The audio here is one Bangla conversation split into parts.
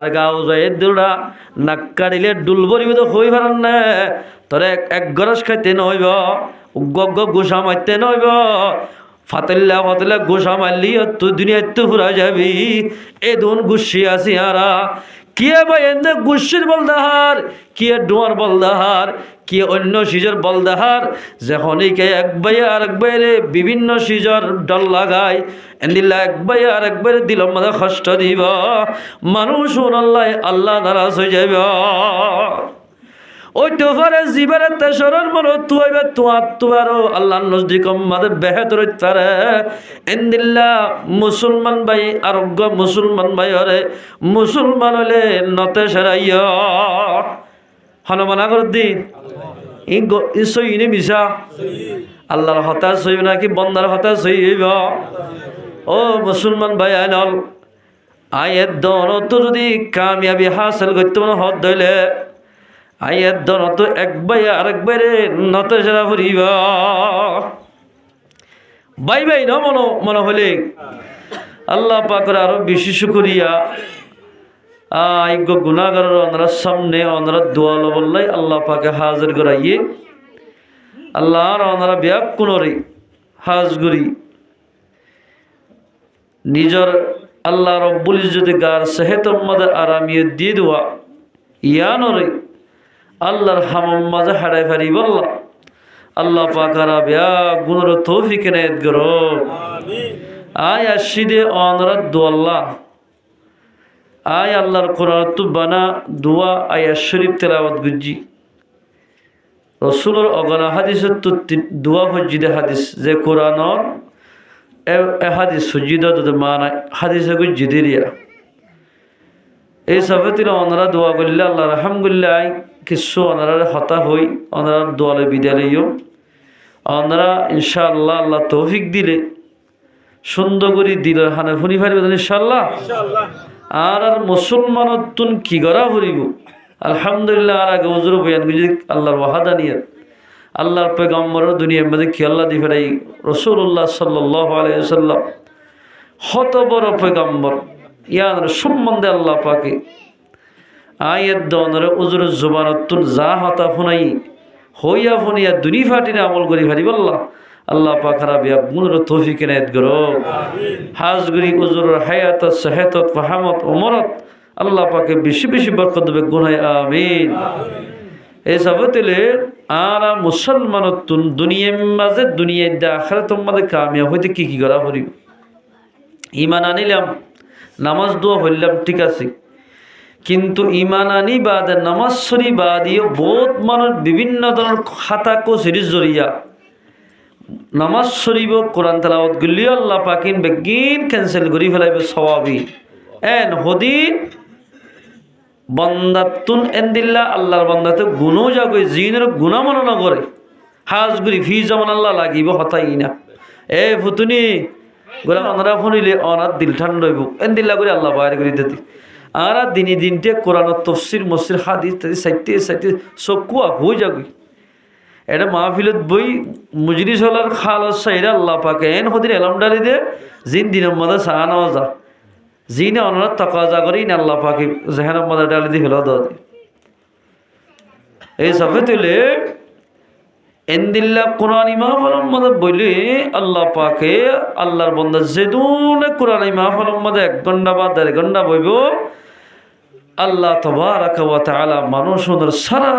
গাও যায় দুরা নাক্কারিলে ডুল ভরিব তো হই পারান না তোরে এক গরস খাইতে নইব গগ গোসা মারতে নইব ফাতেল্লা ফাতেল্লা গোসা মারলি তুই দুনিয়া তো ফুরা যাবি এ দুন গুসি আসি আরা কিয়ে ভাই এনে গুসির বলদাহার কিয়ে ডোয়ার বলদাহার কিয়ে অন্য সিজর বলদাহার যখনই কে এক বাইয়ে আর এক বাইরে বিভিন্ন সিজর ডল লাগায় এন্দিল্লা এক বাইয়ে আর এক বাইরে দিল মাঝে কষ্ট দিব মানুষ আল্লাহ আল্লাহ নারাজ হয়ে যাবে ওই তোফারে জীবনে তেসরের মনো তুইবে তুয়ারও আল্লাহর নজদিক আমাদের বেহেতর তারে এন্দিল্লা মুসলমান ভাই আরোগ্য মুসলমান ভাই হরে মুসলমান হলে নতে সেরাইয়া হনুমানা কর দিন ই সইনি মিশা আল্লাহর হতাশ হইব নাকি বন্দার হতাশ হইব ও মুসলমান ভাই আইনল আয়ের দন তো যদি কামিয়াবি হাসিল করতে মনে হত ধইলে আয়ের দন তো একবার আরেকবারে নতে সেরা ফুরিব বাই বাই ন মনে হলে আল্লাহ পাকের আরো বেশি শুকরিয়া আইগ গুনাহগারের ওনার সামনে ওনার দোয়া লবল্লাই আল্লাহ পাকে হাজির করাইয়ে আল্লাহর ওনারা ব্যাক কোনরে হাজগুরি নিজর আল্লাহ রব্বুল ইজ্জতে গার সেহেতম মাঝে আরামিয়ে দিয়ে দেওয়া ইয়ানরে আল্লাহর হামাম মাঝে হারাই ফারি বললা আল্লাহ পাকারা ব্যাক গুণর তৌফিক নেত গরো আয় আশিদে ওনারা দোয়াল্লা আয় আল্লাহর কোরআন তু বানা দোয়া আয়া শরীফ তেলাওয়াত গুজি রসুলের অগনা হাদিসের তো দোয়া হজ্জিদে হাদিস যে কোরআনর এ হাদিস সজ্জিদ মানা হাদিসে গুজি দিরিয়া এই সফেতিল ওনারা দোয়া করলে আল্লাহ আলহামদুলিল্লাহ কিছু ওনারা হতা হই ওনারা দোয়ালে বিদ্যালয় ওনারা ইনশাআল্লাহ আল্লাহ তৌফিক দিলে সুন্দর করে দিলের হানে ফুনি ফারিবেন ইনশাআল্লাহ আর মুসলমানত তুন কি করা ফুরিব আলহামদুলিল্লাহ আর আগে হুজুর বয়ান বুঝি আল্লাহর ওয়াহাদানিয়ত আল্লাহর পয়গম্বরের দুনিয়ার মধ্যে কি আল্লাহ দি ফেরাই রাসূলুল্লাহ সাল্লাল্লাহু আলাইহি ওয়াসাল্লাম হত বড় পয়গম্বর ইয়ার সম্বন্ধে আল্লাহ পাকে আয়াত দনরে হুজুর জুবানত তুন যা হতা ফুনাই হইয়া ফুনিয়া দুনি ফাটিনে আমল করি ফারিব আল্লাহ পাকরা বিয়া গুণর তৌফিক এনায়েত করো হাজগুরি হুজুরের হায়াত সেহত ফাহামত ওমরত আল্লাহ পাকে বেশি বেশি বরকত দেবে গুনায় আমিন এই সবতেলে আর মুসলমানতুন দুনিয়ার মাঝে দুনিয়ার দা আখিরাতের মাঝে কামিয়াব হইতে কি কি করা করিব ঈমান আনিলাম নামাজ দোয়া হইলাম ঠিক আছে কিন্তু ঈমান আনি বাদে নামাজ সরি বাদিও বহুত মানুষ বিভিন্ন ধরনের খাতা কসিরির জরিয়া নামাজ শরীফ কোরআন তেলাওয়াত গুলি আল্লাহ পাকিন বেগিন ক্যান্সেল করি ফেলাইবে সওয়াবি এন হদিন বান্দাতুন এন্দিল্লা আল্লাহর বান্দাতে গুণও যাগই জিনের গুণা মনে না করে হাজগুরি ফি যেমন আল্লাহ লাগিব হতাই না এ ফুতুনি গোলা অনরা শুনিলে অনার দিল ঠান্ডা হইব এন্দিল্লা করে আল্লাহ বাইরে করে দিতে আর দিনে দিনটে কোরআনের তফসির মসজিদ হাদিস সাইতে সাইতে চকুয়া হয়ে যাবি এটা মাহফিলত বই মুজরিস হলার খাল সাইরা আল্লাহ পাকে এন হদিন এলাম ডালি দে জিন দিনের মধ্যে চাহা নেওয়া যা জিনে অনার তকাজা করেই না আল্লাহ পাকে জেহানের মধ্যে ডালি দিয়ে ফেলা দেওয়া এই সফে তুলে এন্দিল্লা কোরআন মাহফিলের মধ্যে বলে আল্লাহ পাকে আল্লাহর বন্দা যেদুনে কোরআন মাহফিলের মধ্যে 1 ঘন্টা বা 1.5 ঘন্টা বইব আল্লাহ তাবারাকা ওয়া তাআলা মানুষের সারা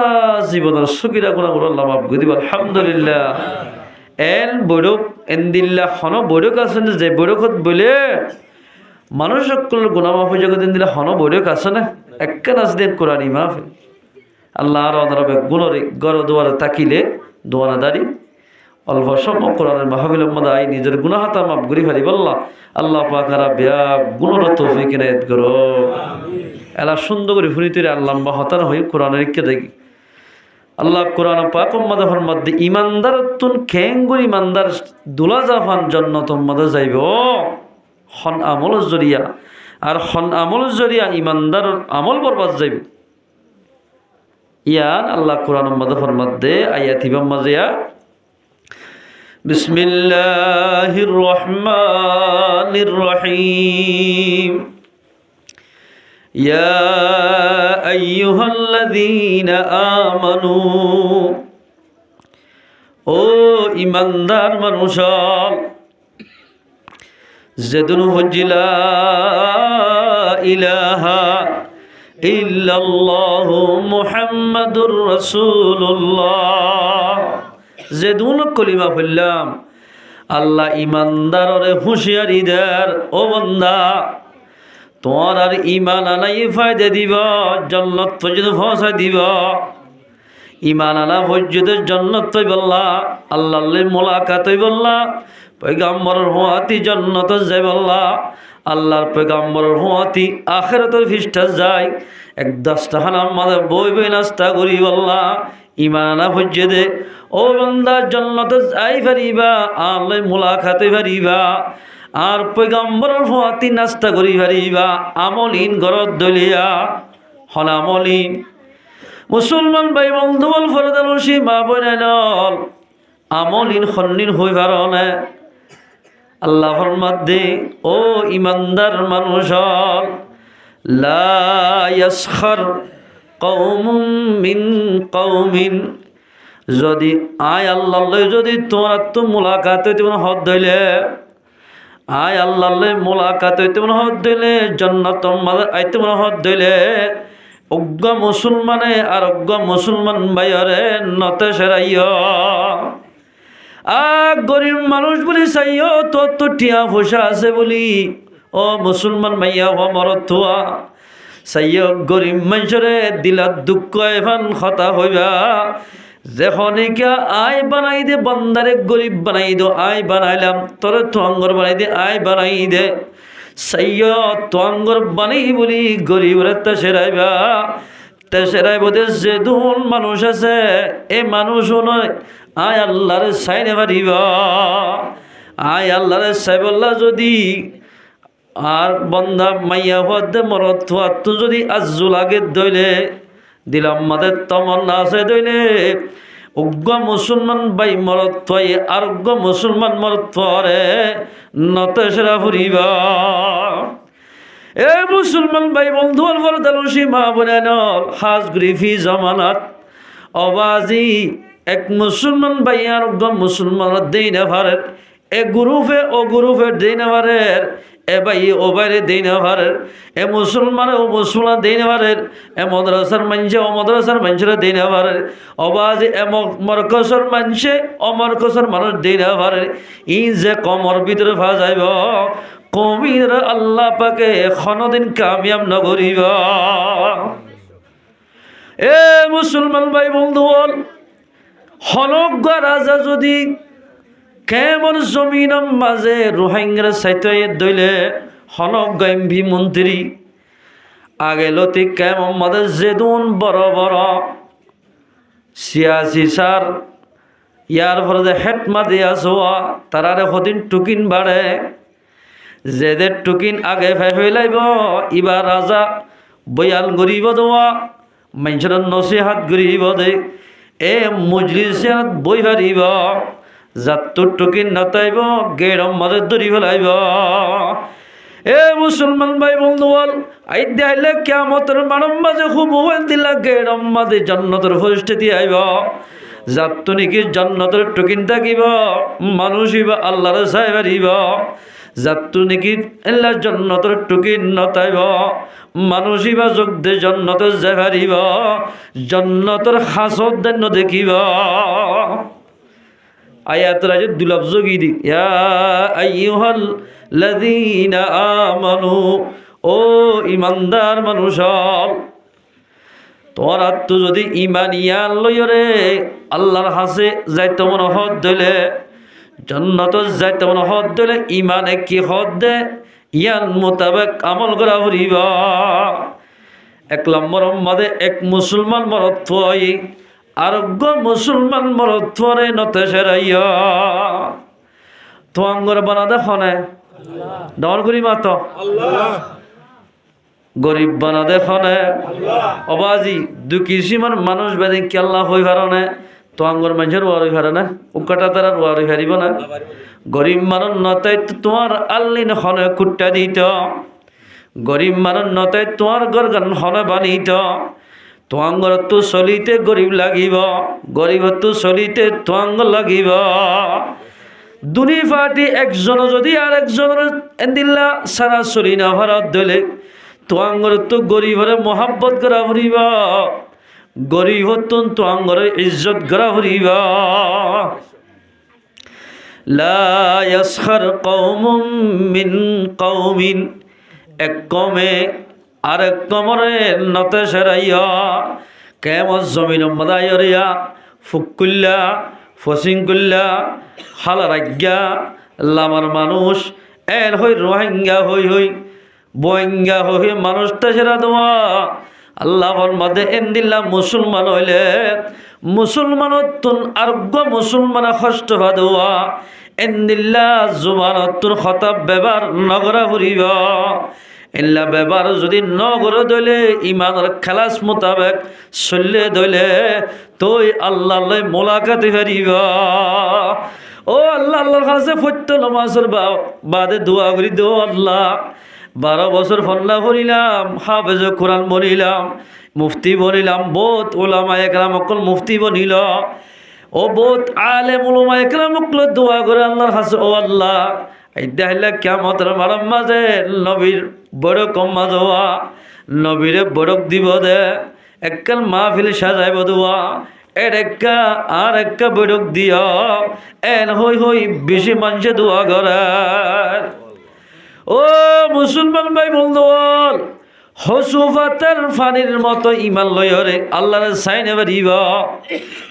জীবনের সগীরা গুনাহগুলো আল্লাহ মাফ করে দিবেন আলহামদুলিল্লাহ এন বড়ক এন্দিল্লা হন বড়ক আছেন যে বড়কত বলে মানুষ সকল গুনাহ মাফ হয়ে যাবে এন্দিল্লা হন বড়ক আছে না একখান আছে দেন কোরআন মাহফিল আল্লাহর অনরবে গুণরে গর দুয়ারে তাকিলে দোয়ানা দাঁড়ি অল্প সময় কোরআনের মাহফিলের মধ্যে আই নিজের গুনাহতা মাফ করে ফেলি বললা আল্লাহ পাকারা বেয়া গুণর তৌফিক ইনায়েত করো এলা সুন্দর করে ফুনি তৈরি আল্লাহ হতান হয়ে কোরআনের ইকে দেখি আল্লাহ কোরআন পাক মাদাফর মধ্যে ইমানদার তুন খেঙ্গুর ইমানদার দুলা জাফান জন্নতর মধ্যে যাইব হন আমল জরিয়া আর হন আমল জরিয়া ইমানদার আমল বরবাদ যাইব ইয়ান আল্লাহ কোরআন মাদাফর মধ্যে আয়াতিবাম মাজিয়া বিসমিল্লাহির রহমানির রহিম ইয়া আইয়ুহাল্লাযীনা আমানু, ও ইমানদার মানুষ, যেদিন হজ্জিলা ইলাহা ইল্লাল্লাহু মুহাম্মাদুর রাসূলুল্লাহ, যেদিন কলিমা পড়লাম আল্লাহ ইমানদাররে হুঁশিয়ারি দেয়, ও বান্দা তোমার আর ইমান আনাই ফায়দা দিব, জান্নাত পর্যন্ত পৌঁছায় দিব। ইমান আনা পর্যন্ত জান্নাত তৈ বললা, আল্লাহর মোলাকাত তৈ বললা, পয়গাম্বরের হুয়াতি জান্নাত যাই বললা, আল্লাহর পয়গাম্বরের হুয়াতি আখিরাতের ফিস্টা যায়। এক 10টা হানার মাঝে বই বই নাস্তা করি বললা, ইমান আনা পর্যন্ত ও বান্দা জান্নাত যাই পারিবা, আল্লাহ মোলাকাতে পারিবা, আর পয়গাম্বরের হুয়াতি নাস্তা করি পারিবা। আমলিন ঘরত দলিয়া হন আমলিন। মুসলমান ভাই বন্ধু বল ফরদালসি মা বইনাল আমলিন খন্নিন হই পারনে আল্লাহ ফরমাদে, ও ইমানদার মানুষ, লা ইয়াসখার কওমুম মিন কওমিন, যদি আয় আল্লাহ যদি তোমার তো মোলাকাত হইতে হদ দইলে, আয় আল্লাহ মোলাকাত হইতে হদ দইলে, জান্নাত মাঝে আইতে হদ দইলে, অজ্ঞ মুসলমানে আর অজ্ঞ মুসলমান ভাইরে নতে সেরাইয়। গরিব মানুষ বলি চাইও তোর তো টিয়া পয়সা আছে বলি, ও মুসলমান ভাইয়া ও মরত থোয়া চাইও গরিব মানুষরে দিলাত দুঃখ এফান খতা হইবা, যেখনিকা আয় বানাই দে বন্দারে গরিব বানাই দো, আয় বানাইলাম তোর তোয়াঙ্গর বানাই দে, আয় বানাই দে সাইয় তোয়াঙ্গর বানাই বলি গরিবরে তা সেরাইবা। তা সেরাইব দে যে দুন মানুষ আছে এ মানুষও নয়, আয় আল্লাহরে চাইনে পারিব, আয় আল্লাহরে চাই বললা যদি আর বন্দা মাইয়া হদে মরত তো যদি আজু লাগে দইলে দিলাম মাদের তমন্না আছে দইলে উগ্র মুসলমান বাই মরত থই আর উগ্র মুসলমান মরত থরে নতেসরা ফুরিব। এ মুসলমান ভাই বন্ধু ফরদালসি মা বোনেন হাজ গ্রিফি জামানাত অবাজি এক মুসলমান ভাই আর উগ্র মুসলমান দেই না পারে, এ গ্রুপে ও গ্রুপে দেই না পারে, এ ভাই ও বাইরে দেই না পারে, এ মুসলমানে ও মুসলমান দেই না পারে, এ মদ্রাসার মানুষে ও মদ্রাসার মানুষরা দেই না পারে, অবাজি এ মরকসর মানুষে ও মরকসর মানুষ দেই না পারে। ই যে কমর ভিতরে ফা যাইব কমির আল্লাহ পাকে কোনদিন কামিয়াব নগরিব। এ মুসলমান ভাই বন্ধু হনজ্ঞ রাজা যদি কেমন জমিনের মাঝে রোহিঙ্গার সাইতে দইলে হনজ্ঞ এমপি মন্ত্রী আগে লতি কেমন মাঝে যেদুন বড় বড় সিয়াসি সার ইয়ার ফলে হেটমা দিয়া ছোয়া তারারে সদিন টুকিন বাড়ে, যেদের টুকিন আগে ফেফে লাইব ইবার রাজা বয়াল গরিব দেওয়া মানুষের নসিহাত গরিব দে এ মজলিসিয়াত বই হারিব, যাত্তুর টুকিন নাতাইব গেড়ম মাঝে ধরি ফেলাইব। এ মুসলমান ভাই বন্ধু আই দিলে কিয়ামতের মানব মাঝে খুব দিলা গেড়ম মাঝে জান্নাতের পরিস্থিতি আইব, যাত্তু নাকি জান্নাতের টুকিন থাকিব মানুষই বা আল্লাহর চাই পারিব, যাত্তু নাকি আল্লাহ জান্নাতের টুকিন নতাইব মানুষই বা যোগ দে জান্নাতের যাই পারিব, জান্নাতের হাসত দেন দেখিব। আয়াতরা যে দুলভ যোগী দি ইয়া আইয়ুহাল্লাযীনা আমানু, ও ইমানদার মানুষ তোরা তো যদি ইমান ইয়ান লইরে আল্লাহর হাসে যাইতে মনে হদ দিলে জান্নাত যাইতে মনে হদ দিলে ইমানে কি হদ দে ইয়ান মোতাবেক আমল করা হরিব। 1 নম্বর মাঝে এক মুসলমান মরত থই আরোগ্য মুসলমান মরত থরে নতে সেরাইয়া তোয়াঙ্গর বানা দেখনে দর করি মাত গরিব বানা দেখনে অবাজি দুঃখী সীমার মানুষ বেদে কি আল্লাহ হই পারনে তোয়াঙ্গর মানুষের ওয়ার হই পারে না উকাটা তারা ওয়ার হই পারিব না। গরিব মানুষ নতাই তোমার আল্লিন হনে কুট্টা দিত, গরিব মানুষ নতে তোমার ঘর গান হনে বানিত তোমার তো চলিতে গরিব লাগিব গরিব তো চলিতে তোমার লাগিব দুনি ফাটি একজন যদি আর একজনের এন্দিল্লা সারা চলি না ভারত দিলে তোমার তো গরিবরে মহাব্বত করা ফুরিব গরিব তোমার ইজ্জত করা ফুরিব লা ইয়াসখার কওমুম মিন কওমিন এক কমে আরেক কমরে নতে সেরাইয়া কেমন জমিন মদায়রিয়া ফুকুল্লা ফসিংকুল্লা হালারাজ্ঞা লামার মানুষ এর হই রোহিঙ্গা হই বহিঙ্গা হই মানুষটা সেরা দেওয়া আল্লাহর মধ্যে এন্দিল্লা মুসলমান হইলে মুসলমানতুন আরোগ্য মুসলমান কষ্ট দেওয়া এন্দিল্লা জুমানতুন খতাব ব্যবহার নগরা ফুরিব এল্লা ব্যবহার যদি নগর দইলে ইমানের খেলাস মোতাবেক চললে দইলে তুই আল্লাহ মোলাকাতে পারিব ও আল্লাহ আল্লাহর কাছে ফত্য নমাজের বাদে দোয়া করি দো আল্লাহ 12 বছর ফন্না করিলাম হাফেজ কোরআন বনিলাম মুফতি বনিলাম বহুত ওলামা একরাম অকল মুফতি বনিল ও বহুত আলেম ওলামা একরাম অকল দোয়া করে আল্লাহর কাছে ও আল্লাহ ইদাহিল্লা কিয়ামতের মারাম মাঝে নবীর বড় কম মাজোয়া নবীরে বড়ক দিব দে এককাল মাহফিল সাজাইব দোয়া এর একা আর একা বড়ক দিও এন হই বেশি মানুষে দোয়া করে ও মুসলমান ভাই বন্ধুগণ হসুফাতের ফানির মতো ইমান লয়রে আল্লাহর সাইনে বাড়িব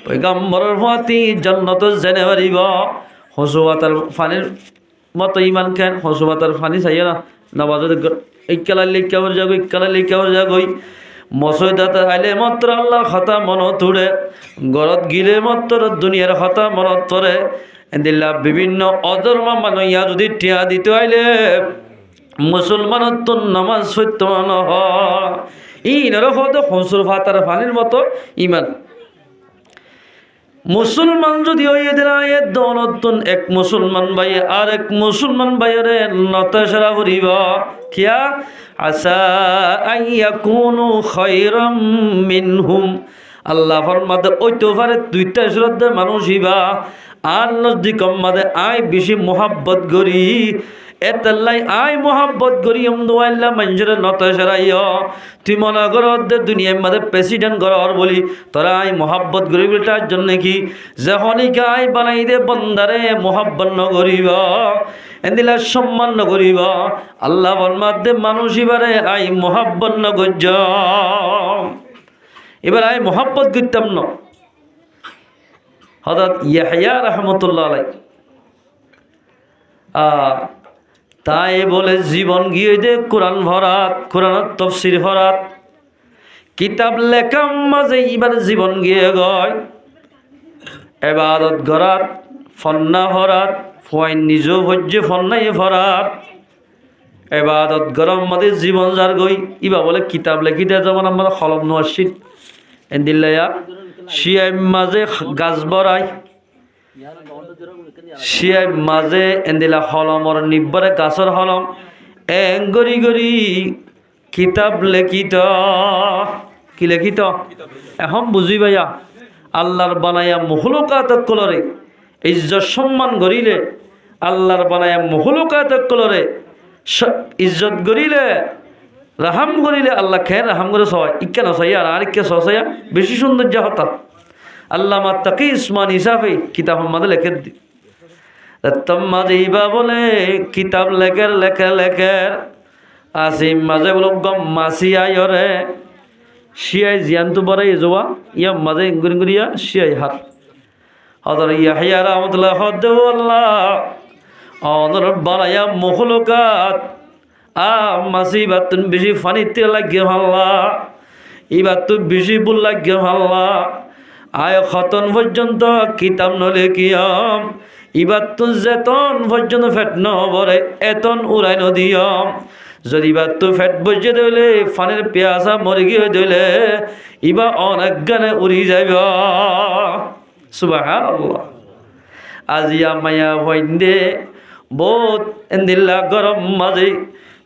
পয়গম্বরের প্রতি জান্নাত জেনে বাড়িব হসুফাতের ফানির মতো ইমান কেন হসুফাতের ফানি চাইয়া না নামাজ ইকালা লিখাবার যাগো ইকালা লিখাবার যাগই মসজিদত আইলে মাত্র আল্লাহর কথা মনত উড়ে ঘরত গিলে মাত্র দুনিয়ার কথা মনত পড়ে এদিল্লা বিভিন্ন অধর্ম মানুয়া যদি টিয়া দিতে আইলে মুসলমানের তো নামাজ সত্য নহয় ইনার হদ হসুর ফাতার ফানির মতো ইমান মুসলমান যদি হইয়ে দিলায় দৌলতুন এক মুসলমান ভাই আর এক মুসলমান ভাইরে নতাশরা করিব কিয়া আসা আইয়াকুনু খায়রাম মিনহুম আল্লাহ ফরমাতে ওইতো পারে দুইটা শ্রদ্ধা মানুষ ইবা আর নজদিকম মাদে আয় বেশি মোহাব্বত করি এতাল্লাই আয় মোহাব্বত করি আমদুয়াল্লাহ মঞ্জুরে নতাশরাইয় তুই মনে কর দুনিয়ার মধ্যে প্রেসিডেন্ট করার বলি তোরা আয় মোহাব্বত করিবি তার জন্য কি যখনই আয় বানাই দে বন্দারে মোহাব্বত নকরিব এদিলা সম্মান নকরিব আল্লাহ ফরমাতে মানুষ এবারে আয় মোহাব্বত নকর্য এবার আয় মোহাব্বত করতাম না হযরত ইয়াহইয়া রাহমাতুল্লাহ আলাইহি তাই বলে জীবন গিয়ে দে কোরআন ভরাত কোরআনের তফসির ভরাত কিতাব লেখার মাঝে এবার জীবন গিয়ে গয় এবাদত গরাত ফন্না ভরাত ফুয়াইন নিজ ভজ্য ফন্নাই ভরাত এবাদত গরম মাঝে জীবন যার গই ইবা বলে কিতাব লেখি দেয় যেমন আমার হলম নোয়াশিদ এন্দিল্লায়া শিয়াই মাঝে গাছ বরাই শিয়াই মাঝে এন্দিলা হলমর নিব্বরে গাছর হলম গরি গরি কিতাব লেখিত কি লেখিত এখন বুঝি ভাইয়া আল্লাহর বানায়া মহলুকাত কলরে ইজ্জত সম্মান করিলে আল্লাহর বানায়া মহলুকাত কলরে ইজ্জত করিলে রাহাম করিলে আল্লাহ খেয়ে রাহাম করে সবাই ইকা নসাইয়া আর ইকা সসাইয়া বেশি সৌন্দর্য হতা আল্লামা তাকি ইসমান হিসাবে কিতাব মাঝে লেখে দি মাঝে ইবা বলে কিতাব লেখের আসিম মাঝে বলো গম মাসি আয়রে শিয়াই জিয়ান্তু বড় যোয়া ইয়া মাঝে গুরিয়া শিয়াই হাত হদর ইয়াহিয়া রাহমাতুল্লাহ হদ্দাল্লাহ অদর বানায়া মখলুকাত মাসি বাতুন বেশি ফানিতে লাগিয়ে ভাল্লা ইবার তো বেশি বুল লাগিয়ে ভাল্লা আয় খতন পর্যন্ত কিতাব নলে কিয়ম ইবার তো যেতন পর্যন্ত ফেট নবরে এতন উড়াই নদিয়ম যদি ইবার তো ফেট বসে দিলে ফানের পেয়াসা মরে গিয়ে দিলে ইবা অনেক গানে উড়ি যাইব সুবহানাল্লাহ আজিয়া মায়া হইন্দে বহুত এন্দিল্লা গরম মাঝে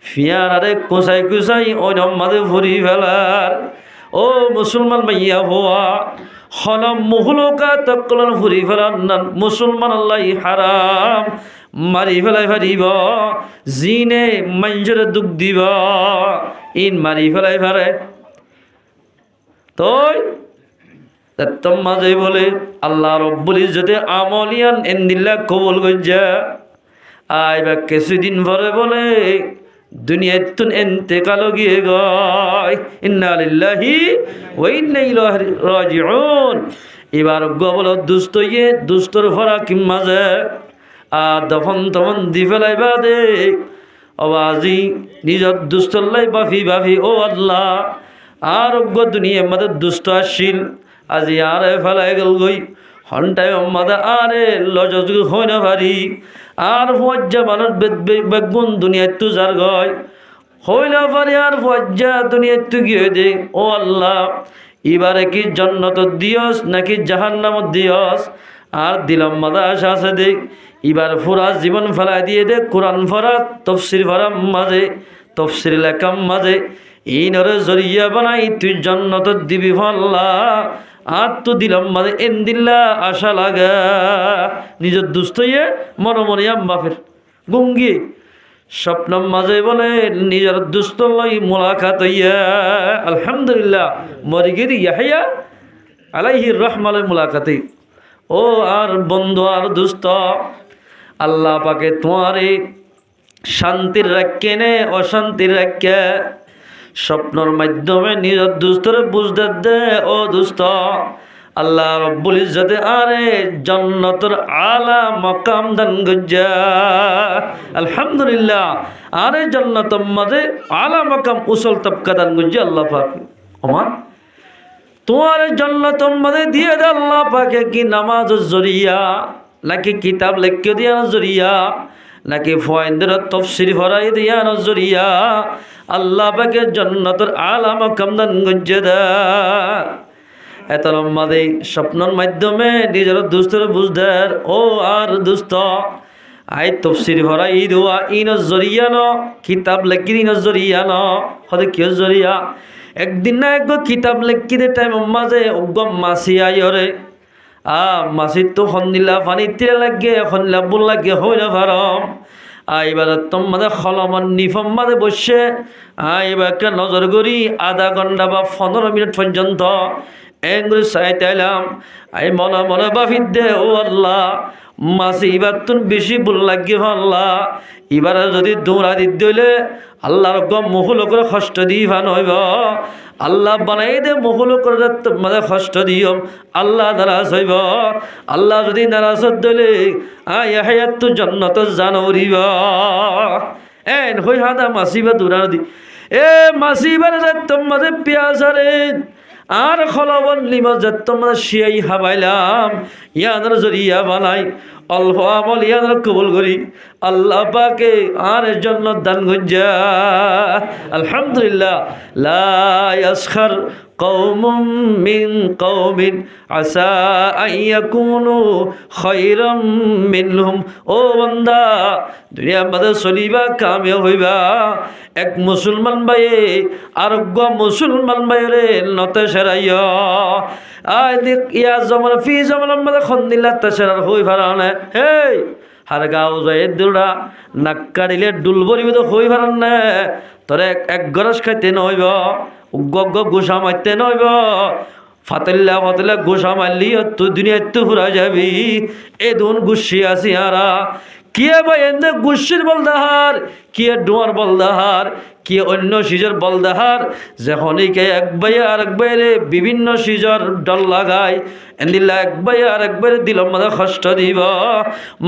ফিয়ারারে কোসাই কোসাই অন্য মাঝে ভরি ফেলার। ও মুসলমান ভাইয়া হওয়া হলম মুহলকা তকলন ভরি ফেলার না মুসলমান আল্লাহ হারাম মারি ফেলাই ফারিব জিনে মঞ্জুরে দুঃখ দিব ইন মারি ফেলাই ফারে তই তোর মাঝে বলে আল্লাহ রব্বুল ইজ্জতে আমলিয়ান এন্দিল্লা কবুল গজ্জা আইবা কিছুদিন পরে বলে দুনিয়াতুন ইন্তেকাল গিয়ে গয় ইন্না লিল্লাহি ওয়া ইন্না ইলাইহি রাজিউন। এবার গবল দুষ্ট ইয়ে দুষ্টর ভরা কি মাঝে আর দফন তফন দি ফেলাইবা দে আওয়াজি নিজর দুষ্টল্লাই বাফি বাফি ও আল্লাহ আর দুনিয়ার মধ্যে দুষ্ট আসিল আজি আরে ফেলাই গেল গই হন্টায় মাদা আরে লজজ হয় না ভারি আর ফজ্জা মানুষ বেগুন দুনিয়ার তু যার গয় হই না পারি আর ফজ্জা দুনিয়ার তু গিয়ে দে ও আল্লাহ এবারে কি জন্নত দিয়স নাকি জাহান্নামত দিয়স আর দিলাম মাদা আশা আছে দে এবার ফুরা জীবন ফেলাই দিয়ে দে কোরআন ফরা তফসির ফরা মাঝে তফসির লেখাম মাঝে ইনরে জরিয়া বানাই তুই জন্নত দিবি ফল্লা আর তো দিলাম মানে এন দিল্লা আশা লাগা নিজের দুস্থ ইয়ে মনোমরিয়াম বাপের গঙ্গি স্বপ্ন মাঝে বলে নিজের দুস্থ লই মোলাকাত ইয়া আলহামদুলিল্লাহ মরিগির ইয়াহিয়া আলাইহির রহমালে মোলাকাতে। ও আর বন্ধু আর দুস্থ আল্লাহ পাকে তোমারে শান্তির রাখে নে অশান্তির রাখে স্বপ্নর মাধ্যমে নিজের দুস্তরে বুঝতে দে ও দুস্ত আল্লাহ রব্বুল ইজ্জতে আরে জান্নাতুর আলা মাকাম দান গজ্জা আলহামদুলিল্লাহ আরে জান্নাতের মাঝে আলা মাকাম উসল তবকা দান গজ্জা আল্লাহ পাক ওমা তোমার জান্নাতের মাঝে দিয়ে দে আল্লাহ পাকে কি নামাজের জরিয়া নাকি কিতাব লেখকে দিয়া জরিয়া নাকি ফয়েন্দের তফসির ভরাই দিয়া নজরিয়া আল্লাহ পাকে জান্নাতের আলা মাকাম দান গজ্জা দা এত লম্বাদে স্বপ্নের মাধ্যমে নিজের দুস্তর বুঝদার ও আর দুস্ত আই তফসির ভরা ই দোয়া ইন জরিয়া ন কিতাব লেখি ইন জরিয়া ন হতে কিয় জরিয়া একদিন না এক কিতাব লেখি দে টাইম মাঝে অজ্ঞ মাসি আইরে মাসির তো সন্দিলা পানি তীরে লাগে সন্দিলা বুল লাগে হই না ভারম এবার তোমাদের খলমন নিফম মাঝে বসে এবার নজর করি আধা ঘন্টা বা 15 মিনিট পর্যন্ত এঙ্গুলি চাইতে এলাম আই মনে মনে বাফির দে ও আল্লাহ মাসি এবার তুন বেশি ভুল লাগি আল্লাহ এবারে যদি দৌড়া দিতে হইলে আল্লাহর মহুল করে কষ্ট দিই ভান হইব আল্লাহ বানাই দে মহুল করে মানে কষ্ট দিও আল্লাহ নারাজ হইব আল্লাহ যদি নারাজ হইলে হায়াত তো জন্নত জান উড়িব এন হই হাদা মাসিবা দৌড়া দি এ মাসিবার তোমাদের পেঁয়াজারে আর খলবন লিমত তোমার শিয়াই হাবাইলাম ইয়াদের জরিয়া বানাই অল্প আমল ইয়াদের কবুল করি আল্লাহ পাকে আর জন্য দান গজ্জা আলহামদুলিল্লাহ লা ইয়াসখার কওমুম মিন কওমিন আসা আইয়াকুনু খায়রাম মিনহুম। ও বান্দা দুনিয়ার মধ্যে চলিবা কামিয়াব হইবা এক মুসলমান ভাইয়ে আরোগ্য মুসলমান ভাইরে নতে সেরাইয়া আয় দেখ ইয়া জমন ফি জমনের মধ্যে খন্দিল্লা তেসেরার হই ফারানে হেই হার গাও যায় দুরা নাক্কাড়িলে ডুল বরিব তো হই ফারান না তোরে এক গরস খাইতে নইব উগ্গ গোসা মারতে নইব ফাতেল্লা ফাতেল্লা গোসা মারলি তুই দুনিয়া তুই ফুরা যাবি এ দুন গুসি আসি হারা কিয়ে ভাই এনে গুসির বলদাহার কিয়ে ডোয়ার বলদাহার কিয়ে অন্য সিজর বলদাহার যখনই কে এক ভাই আর এক বাইরে বিভিন্ন সিজর ডল লাগায় এন্দিল্লা এক ভাই আর এক বাইরে দিল মাঝে কষ্ট দিব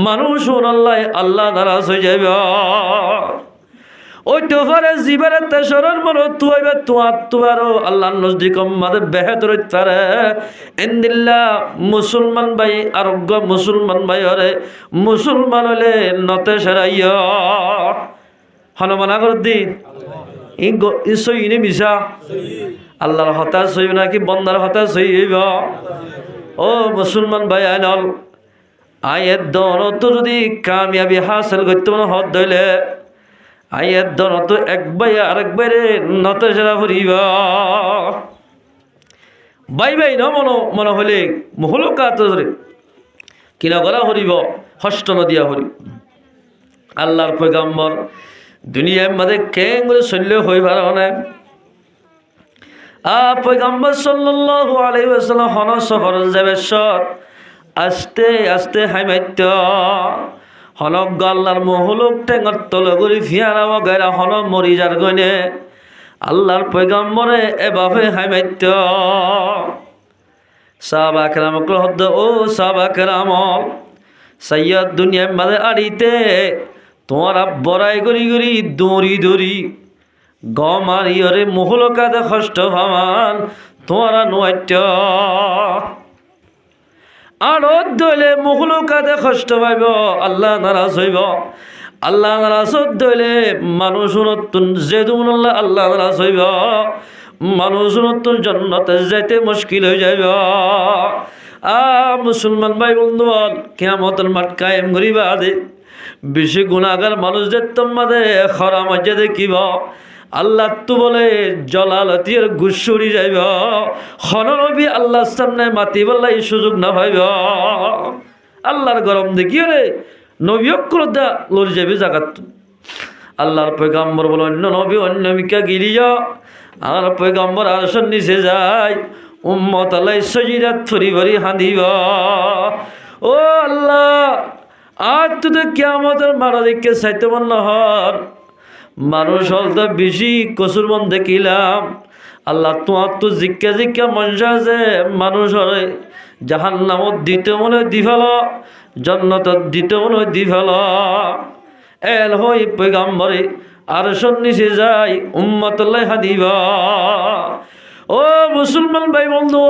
মানুষ আল্লাহ আল্লাহ নারাজ হয়ে যাইব ওই তোফারে জীবনের তেসরের মনো তুইবে তুয়ারও আল্লাহ নজদিক মাদের বেহেতর তারে এন্দিল্লা মুসলমান ভাই আরোগ্য মুসলমান ভাই হরে মুসলমান হলে নতে সেরাইয় হনুমান আগর দিন ই সইনে মিশা আল্লাহর হতাশ হইব নাকি বন্দার হতাশ হইব ও মুসলমান ভাই আইনল আয়ের দন তো যদি কামিয়াবি হাসিল করতে মনে হত ধইলে আইয়ের দনত এক ভাই আরেক বাইরে নত সেরা ফুরিবা বাই বাই ন মনে হলে মহলকাত কিনা গলা হরিব হষ্ট নদিয়া হরি আল্লাহর পয়গম্বর দুনিয়ার মাঝে কেন করে শল্য হয়ে পারে পয়গম্বর সাল্লাল্লাহু আলাইহি ওয়াসাল্লাম হন শহর যাবেশ্বর আস্তে আস্তে হাইমাত্য হনক আল্লাহর মহলক টেঙর তলগুড়ি ফিয়ারাও গায়রা হন মরি যার গনে আল্লাহর পয়গম্বরে এভাবে হাইমাত্য সাহাবা কেরামক হদ্দ ও সাহাবা কেরাম সৈয়দ দুনিয়ার মাঝে আড়িতে তোমারা বড়াই করি করি দৌড়ি দৌড়ি গমারিয়রে মহলকাতে কষ্ট ভামান তোমারা নৈত্য আরো দলে মহলকাতে কষ্ট পাইব আল্লাহ নারাজ হইব আল্লাহ নারাজ দলে মানুষ নতুন যেদুন আল্লাহ নারাজ হইব মানুষ নতুন জন্নতে যাইতে মুশকিল হয়ে যাইব মুসলমান ভাই বন্ধু কিয়ামতের মাঠ কায়েম করিবা দে বেশি গুণাগার মানুষদের তোমাদের খরা মধ্যে দেখিব আল্লাহ তো বলে জলালতির গুসুরি যাইব হনরবি আল্লাহর সামনে মাতি বললাই সুযোগ না পাইব আল্লাহর গরম দেখিও রে নবীকরদা লড়ি যাবে জাগাত আল্লাহর পয়গম্বর বলে অন্য নবী অন্য মিকা গিরিয়া আর পয়গম্বর আরশের নিচে যায় উম্মত আল্লাহ সজিদাত ফরি ভরি হাঁদিব ও আল্লাহ আর তো কিয়ামতের মারা দেখে চাইতে মন নহর মানুষ হলতে বেশি কসুর মন দেখিলাম আল্লাহ তোমার তো জিজ্ঞা জিজ্ঞা মঞ্জা যে মানুষ হরে জাহান্নামত দিতে মনে দি ফেল জন্নতত দিতে মনে দি ফেল এল হই পয়গম্বরে আরশের নিচে যায় উম্মতুল্লাহ হাদিব ও মুসলমান ভাই বন্ধু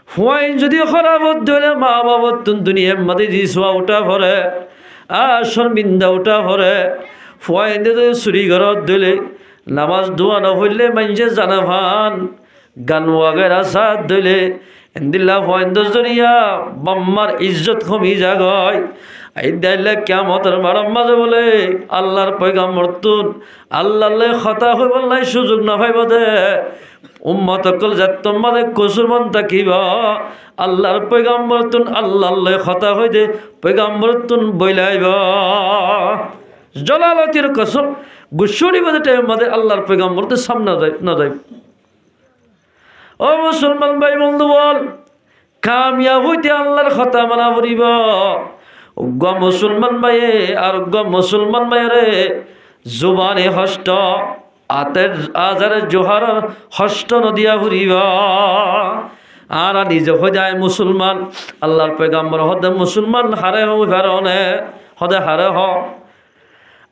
হুয়াইন যদি খরাবত ধরে মা বাবত দুনিয়ার মাঝে দিছোয়া উঠা ভরে আর শর্মিন্দা উঠা ভরে হুয়াইন যদি চুরি ঘরত দিলে নামাজ দোয়া নহলে মানুষে জানা ভান গান ওয়াগেরা সাথ দিলে এন্দিল্লা হুয়াইন জরিয়া বাম্মার ইজ্জত কমি যাগয় এই দাইলে কিয়ামতের মারাম মাঝে বলে আল্লাহর পয়গম্বর তুন আল্লাহলে খতা হই বললাই সুযোগ না পাইব দে উম্মত কল যে তোমাদের কসুর মন থাকিব আল্লাহর পয়গম্বর তুন আল্লাহলে খতা হই দে পয়গম্বর তুন বইলাইব জলালতির কসম গুসুরি বাদে টাইম মাঝে আল্লাহর পয়গম্বর তো সামনে না যাই ও মুসলমান ভাই বন্ধু বল কামিয়াব হইতে আল্লাহর খতা মানা পড়িব গ মুসলমান ভাইয়ে আর গ মুসলমান ভাইরে জুবানে হষ্ট আতের আজারে জোহার হষ্ট নদিয়া ঘুরিব আর নিজে হয়ে যায় মুসলমান আল্লাহর পয়গম্বর হদে মুসলমান হারে হারনে হদে হারে হ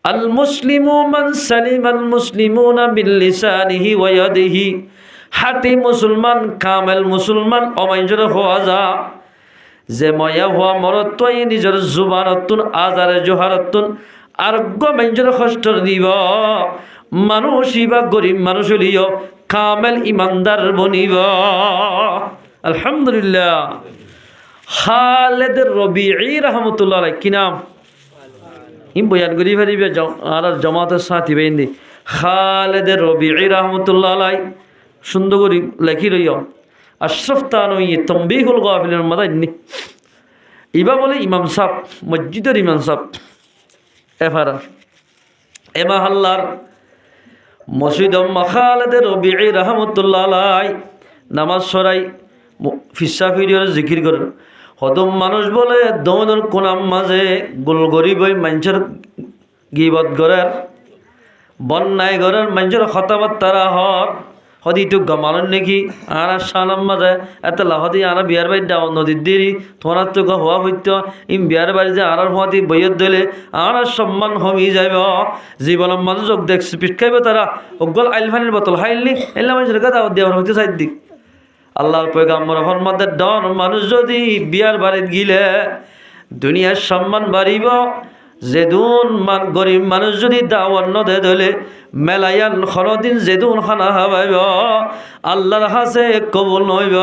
আল মুসলিমু মান সালিমাল মুসলিমুনা বিল লিসানিহি ওয়া ইয়াদিহি হাতি মুসলমান কামেল মুসলমান অমাইজর হওয়া যা যে ময়া হওয়া মরত্বই নিজের জুবানতুন আজারে জোহারতুন আরোগ্য মানুষের কষ্ট দিব মানুষই বা গরিব মানুষ হলিও কামেল ইমানদার বনিব আলহামদুলিল্লাহ খালেদ রবিঈ রহমতুল্লাহ আলাইহি কি নাম ইম বয়ান করি ফেরিবে আর জামাতের সাথী বেইন্দি খালেদ রবিঈ রহমতুল্লাহ আলাইহি সুন্দর করে লেখি রইও আশরাফ তানওয়ী তানবীহুল গাফিলিন মাদানী ইবা বলে ইমাম সাহেব মসজিদের ইমাম সাহেব এফারা এ মহল্লার মসজিদ খালেদ রবিঈ রহমতুল্লাহ আলাইহি নামাজ সরাই ফিসা ফিরিয়র জিকির করেন হদম মানুষ বলে দমনের কোনাম মাঝে গোল গরিব ওই মানুষের গিবত গড়ের বন্যায় গড়ের মানুষের কথাবার্তারা হর হদি তো গমালন নাকি আর সালাম মাঝে এত লাহদি আর বিয়ার বাড়ি দাও নদীর দেরি তোমার তো হওয়া হইত ইম বিয়ার বাড়ি যে আর হওয়াতি বইয়ের দিলে আর সম্মান হমি যাইব জীবনের মানুষ যোগ দেখ পিঠ খাইব তারা অগল আইল ফানির বোতল হাইলনি এলা মানুষের কথা দেওয়ার হইতে চাই দিক আল্লাহর পয়গম্বর ফরমাতে ডন মানুষ যদি বিয়ার বাড়িতে গিলে দুনিয়ার সম্মান বাড়িব যেদুন গরিব মানুষ যদি দাওয়াত নদে ধলে মেলায়ান খরদিন যেদুন খানা হাবাইব আল্লাহর হাসে কবুল নইব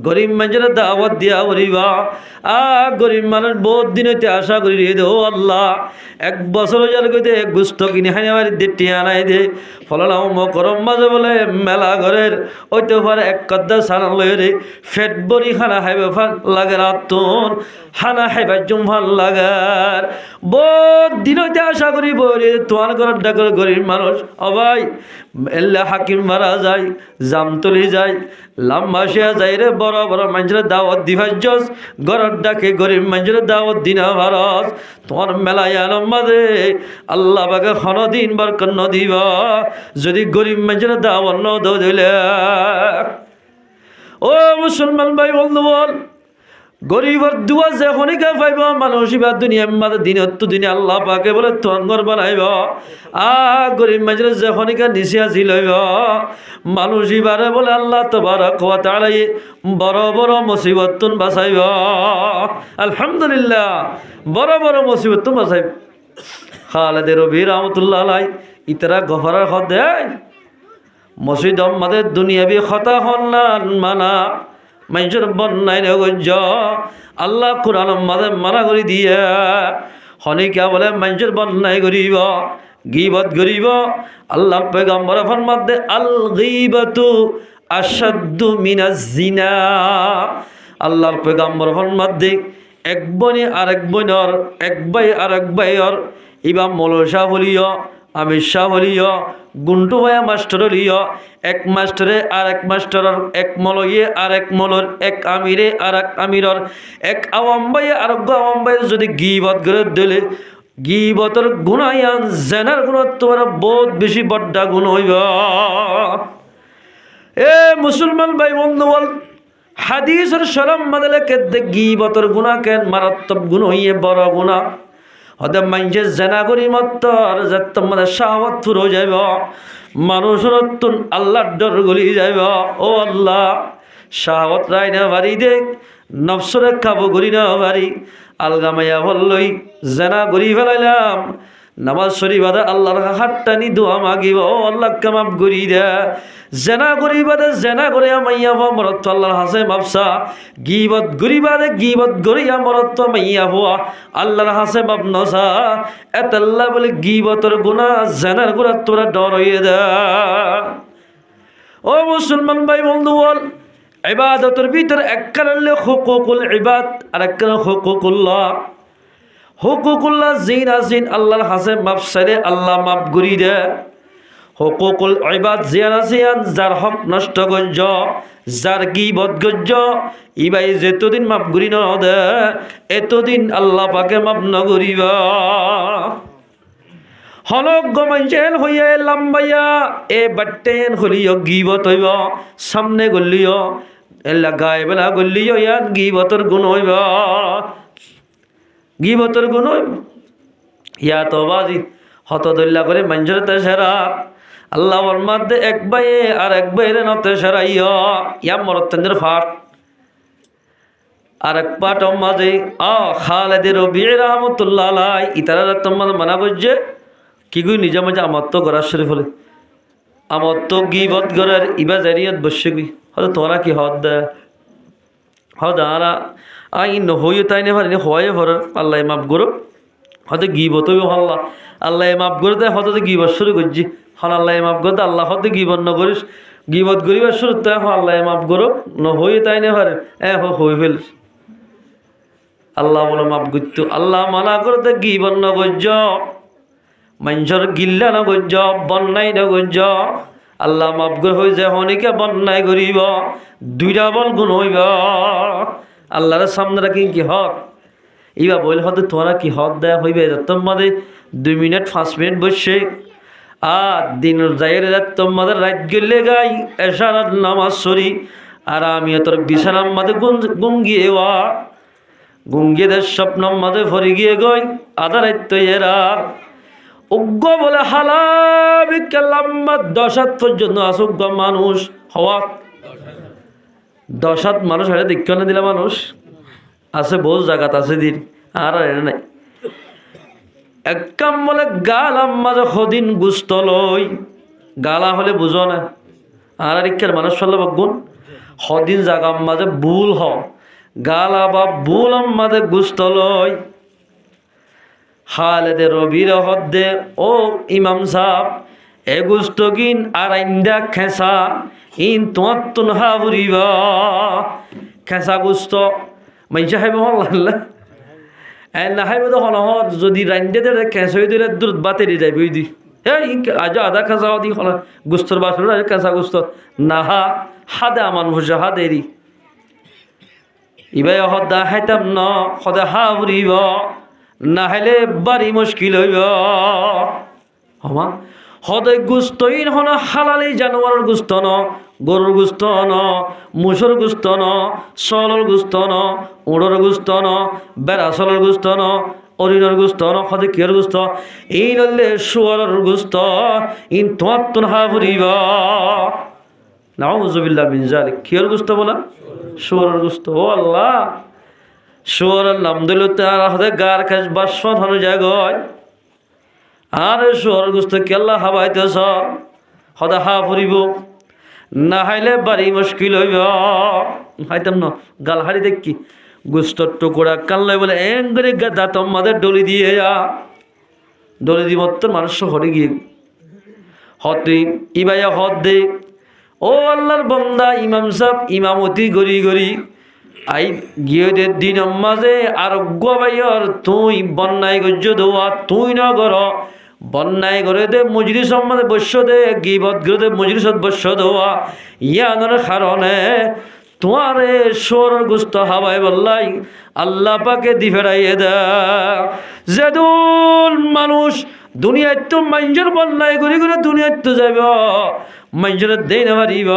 গরিব মানুষের দাওয়াত দিয়া করিবা গরিব মানুষ বহুত দিন হইতে আশা করি রে ও আল্লাহ 1 বছর যার কইতে গুস্ত কিনে খাইয়া বাড়ি দিয়ে আনাই দে ফলালাম মকরম মাঝে বলে মেলা ঘরের ওইতে পারে 1 কদ্দা সানা লই রে ফেট বড়ি খানা খাইবে ভাল লাগে রাতুন খানা খাইবা জুম ভাল লাগার বহুত দিন হইতে আশা করি বলে তোমার ঘরের ডাকর গরিব মানুষ ও ভাই এল্লা হাকিম মারা যায় জামতলি যায় লাম্বাসিয়া যায় রে বড় বড় মানুষের দাওয়াত দিভাস ঘরের ডাকে গরিব মানুষের দাওয়াত দিনা ভারত তোমার মেলায় আলম মাঝে আল্লাহ বাকে দিন বার কন্ন দিবা যদি গরিব মানুষের দাওয়াত ন দিলে ও মুসলমান ভাই বন্ধু বল গরিবর দুয়া যে খনিকা পাইব মানুষ এবার দুনিয়ার মাঝে দিনত দিনে আল্লাহ পাকে বলে তোর বানাইব গরিব মানুষের যে খনিকা নিচে আজি লইব মানুষ এবারে বলে আল্লাহ তোবারক ওয়া তাআলা বড় বড় মুসিবত তুন বাঁচাইব আলহামদুলিল্লাহ বড় বড় মুসিবত তুন বাঁচাইব খালেদ রবি রহমতুল্লাহ আলাই ইতারা গফরার হদ দেয় মসজিদ আমাদের দুনিয়াবি খতা হন্নান মানা মানুষের বন্যায় নগঞ্জ আল্লাহ কোরআন মাঝে মানা করে দিয়ে হনিকা বলে মানুষের বন্যায় করিব গীবত করিব আল্লাহর পয়গম্বর ফরমাত দে আল গীবাতু আশাদ্দু মিনাজ জিনা আল্লাহর পয়গম্বর ফরমাত দে এক বনে আরেক বনের এক ভাই আরেক ভাইয়ের ইবা মৌলশা বলিও আমির শাহ বলিও গুন্টু ভাইয়া মাস্টার লিও এক মাস্টারে আর এক মাস্টারের এক মলয়ে আর এক মলর এক আমিরে আর এক আমিরর এক আওয়াম ভাইয়ে আর আওয়াম ভাইয়ের যদি গীবত করে দিলে গীবতর গুণায়ান জেনার গুণত তোমার বহুত বেশি বড্ডা গুণ হইব এ মুসলমান ভাই বন্ধু বল হাদিসের শরম মাদলে কে গীবতর গুণা কেন মারাত্মক গুণ হইয়ে বড় গুণা হতে মানুষের জেনা করি মত্তর যে তোমাদের শাহওয়াত ফুরো যাইব মানুষের তুন আল্লাহর ডর গলি যাইব ও আল্লাহ শাহওয়াত রায় না বাড়ি দেখ নফসরে খাবো করি না বাড়ি আলগামাইয়া বললই জেনা করি ফেলাইলাম নামাজ শরীফ আদা আল্লাহর হাতটা নি দোয়া মাগিব ও আল্লাহ কামাপ করি দে জেনা করি বাদে জেনা করে মাইয়া হওয়া মরত আল্লাহর হাসে মাপসা গীবত করি বাদে গীবত করিয়া মরত মাইয়া হওয়া আল্লাহর হাসে মাপ নসা এতাল্লাহ বলে গীবতর গুণা জেনার গুণা তোরা ডর হইয়ে দে ও মুসলমান ভাই বন্ধু বল ইবাদতের ভিতর এককালে হুকুকুল ইবাদ আর এককালে হুকুকুল্লাহ হুকুকুল্লাহ জিন আজিন আল্লাহর হাসে মাপ সাইরে আল্লাহ মাপ গুরি দে হুকুকুল ইবাদ জিয়ান আজিয়ান যার হক নষ্ট গজ্জ যার গীবত গজ্জ ইবাই যেতদিন মাপ গুরি ন দে এতদিন আল্লাহ পাকে মাপ নগরিবা হলক গমাইজেন হইয়া লাম্বাইয়া এ বাট্টেন হলিও গীবত হইব সামনে গলিও এলা গায়ে বেলা গলিও ইয়ান গীবতর গুণ হইব গীবতর গুণ হইব ইয়া তো বাজি হত দল্লা করে মঞ্জুরতে সেরা আল্লাহ মধ্যে এক বাইয়ে আর এক বাইরে নতে সেরাইয়া ইয়া মরতেন্দ্র ফাট আর এক পাট মাঝে খালেদ রবি রহমতুল্লাহ আলাই ইতারা তোমার মানা বুঝছে কি গুই নিজে মাঝে আমার তো গড়ার শরীফ হলে আমার তো গীবত গড়ার ইবা জারিয়ত বসে গুই হয়তো তোরা কি হদ দেয় হদ আরা আই নহইও তাই নে পারি হয়ে ভর আল্লাহ মাপ করো হয়তো গীবত আল্লাহ আল্লাহ মাপ করে দেয় হয়তো গীবত শুরু করছি হন আল্লাহ মাপ করে দেয় আল্লাহ হয়তো গীবত ন করিস গীবত করিবার শুরু তাই আল্লাহ মাপ করো নহইও তাই নে পারে হয়ে ফেলিস আল্লাহ বলে মাপ করতো আল্লাহ মানা করতে গীবত ন করছ মানুষের গিল্লা ন করছ বন্যায় ন করছ আল্লাহ মাপ করে হয়ে যায় অনেকে বন্যায় করিব দুইটা বল গুণ হইব আল্লাহর সামনে রাখি কি হক ইবা বল হতে তোরা কি হক দেয়া হইবে তোমাদের 2 মিনিট 5 মিনিট বসে দিন যাইয়ের তোমাদের রাত গেলে গাই এশারাত নামাজ সরি আর আমি তোর বিছানার মাঝে গুঙ্গিয়ে গুঙ্গিয়ে দের স্বপ্ন মাঝে ভরে গিয়ে গই আধা রাত তো এরা উগ্র বলে হালাবিকাল্লাম্মা 10 পর্যন্ত আসুক মানুষ হওয়া 10 মানুষ হারে দেখতে না দিলা মানুষ আছে বহু জায়গাত আছে দিন আর নাই এক কাম বলে গালাম মাঝে সদিন গুস্ত লই গালা হলে বুঝো না আর ইক্ষার মানুষ ফেললে গুণ হদিন জাগাম মাঝে ভুল হ গালা বা ভুলম মাঝে গুস্ত লয় খালেদে রবির হদ্দে ও ইমাম সাহ এ গুস্ত কিন আর আইন্দা খেসা ইন তোমার তুন হা ফুরিবা খেসা গুস্ত মাইসা খাইব হল্লা না খাইব তো হলহর যদি রাইন্দে দে খেস হয়ে দিলে দূর বাতেরি যাইব দি এই আজ আধা খেসা দি হল গুস্তর বাসর খেসা গুস্ত না হাদা মানুষ হাদেরি ইবাই হদ্দা খাইতাম ন সদা হা ফুরিব না হলে বাড়ি মুশকিল হইব হমা সদায় গুস্তই হন হালালি জানোয়ারের গুস্ত ন গরুর গুস্ত ন মুসর গুস্ত ন চলর গুস্ত ন উড়র গুস্ত ন বেড়াচলর গুস্ত ন অরিণর গুস্ত ন সদায় কিয়র গুস্ত এই নলে শুয়ারের গুস্ত ইন তোমার তুন হা ফুরিব নাউজুবিল্লাহ মিন যালিক কিয়র গুস্ত বলা শুয়ারের গুস্ত ও আল্লাহ শুয়ারের নাম দিল তার হাতে গার কাজ বাসন হন জায়গায় আর শুয়ারের গুস্ত কেল্লা হাবাইতেছ সদা হা ফুরিব না হাইলে বাড়ি মুশকিল হইব হাইতাম ন গাল হাড়ি দেখি গুস্তর টুকুরা কানলে বলে এঙ্গরে দাঁতম মাদের ডলি দিয়ে ডলি দিব তোর মানুষ হরে গিয়ে হতে ইবাইয়া হদ দে ও আল্লাহর বন্দা ইমাম সাহেব ইমামতি গড়ি গড়ি আই গিয়ে দে দিন মাঝে আরোগ্য বাইর তুই বন্যায় গজ্য দোয়া তুই না কর বন্যায় করে দে মজুরি সম্মানে বস্য দে গিবত করে দে মজুরিসত বস্য দেওয়া ইয়ানোর কারণে তোমারে সোর গুস্ত হাওয়াই বললাই আল্লাহ পাকে দি ফেরাইয়ে দে যেদুল মানুষ দুনিয়ায় তো মানুষের বন্যায় করে করে দুনিয়ায় তো যাব মানুষের দেই না পারিব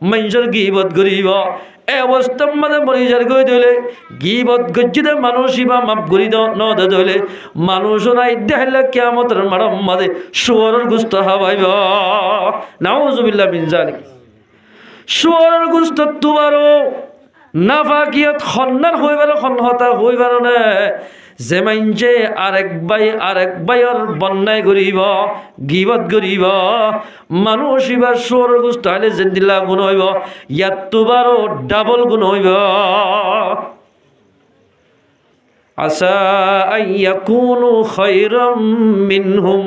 মানুষের গিবত করিব এই অবস্থা মানে মরিজার গই দিলে গিবত গজ্জিতে মানুষই বা মাপ করি ন দিলে মানুষ নাই দেখাইলে কিয়ামতের মারম মাদে শুয়ারের গুস্ত হাওয়াইব নাউজুবিল্লাহ মিন যালিক শুয়ারের গুস্ত তুবারো নাফাকিয়ত খন্নার হইবার খনহতা হইবার না যে মাইনছে আরেক বাইর বন্যায় করিব গিবত করিব মানুষ এবার সোর গুস্ত হলে জেন্দিল্লা গুণ হইব ইয়াত তোবারও ডাবল গুণ হইব আসা আইয়াকুনু খায়রাম মিনহুম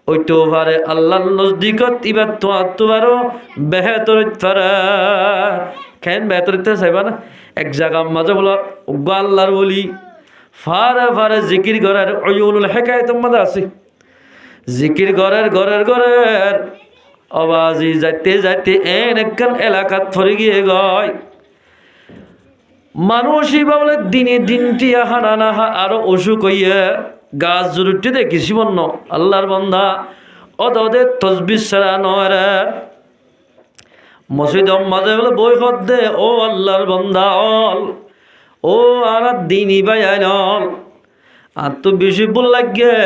ওইটো পারে আল্লাহর নজদিকত ইবার তোবারও বেহতর পারে কেন বেহতর চাইবা না এক জায়গার মাঝে বলো আল্লাহর বলি ফারে ফারে জিকির ঘরের অয়ুনুল হেকায়ত মধ্যে আছে জিকির ঘরের আওয়াজি যাইতে যাইতে একখান এলাকাত ফরে গিয়ে গয় মানুষই বলে দিনে দিনটি হানা নাহা আরো অসুখ হইয়া গাছ জরুরটি দেখিস বন্য আল্লাহর বন্ধা ওদের তসবির ছাড়া নয় রে মসজিদ মাঝে বলে বই হদ দে ও আল্লাহর বন্ধা অল ও আর দিনই বায়ান আর তো বেশি বল লাগে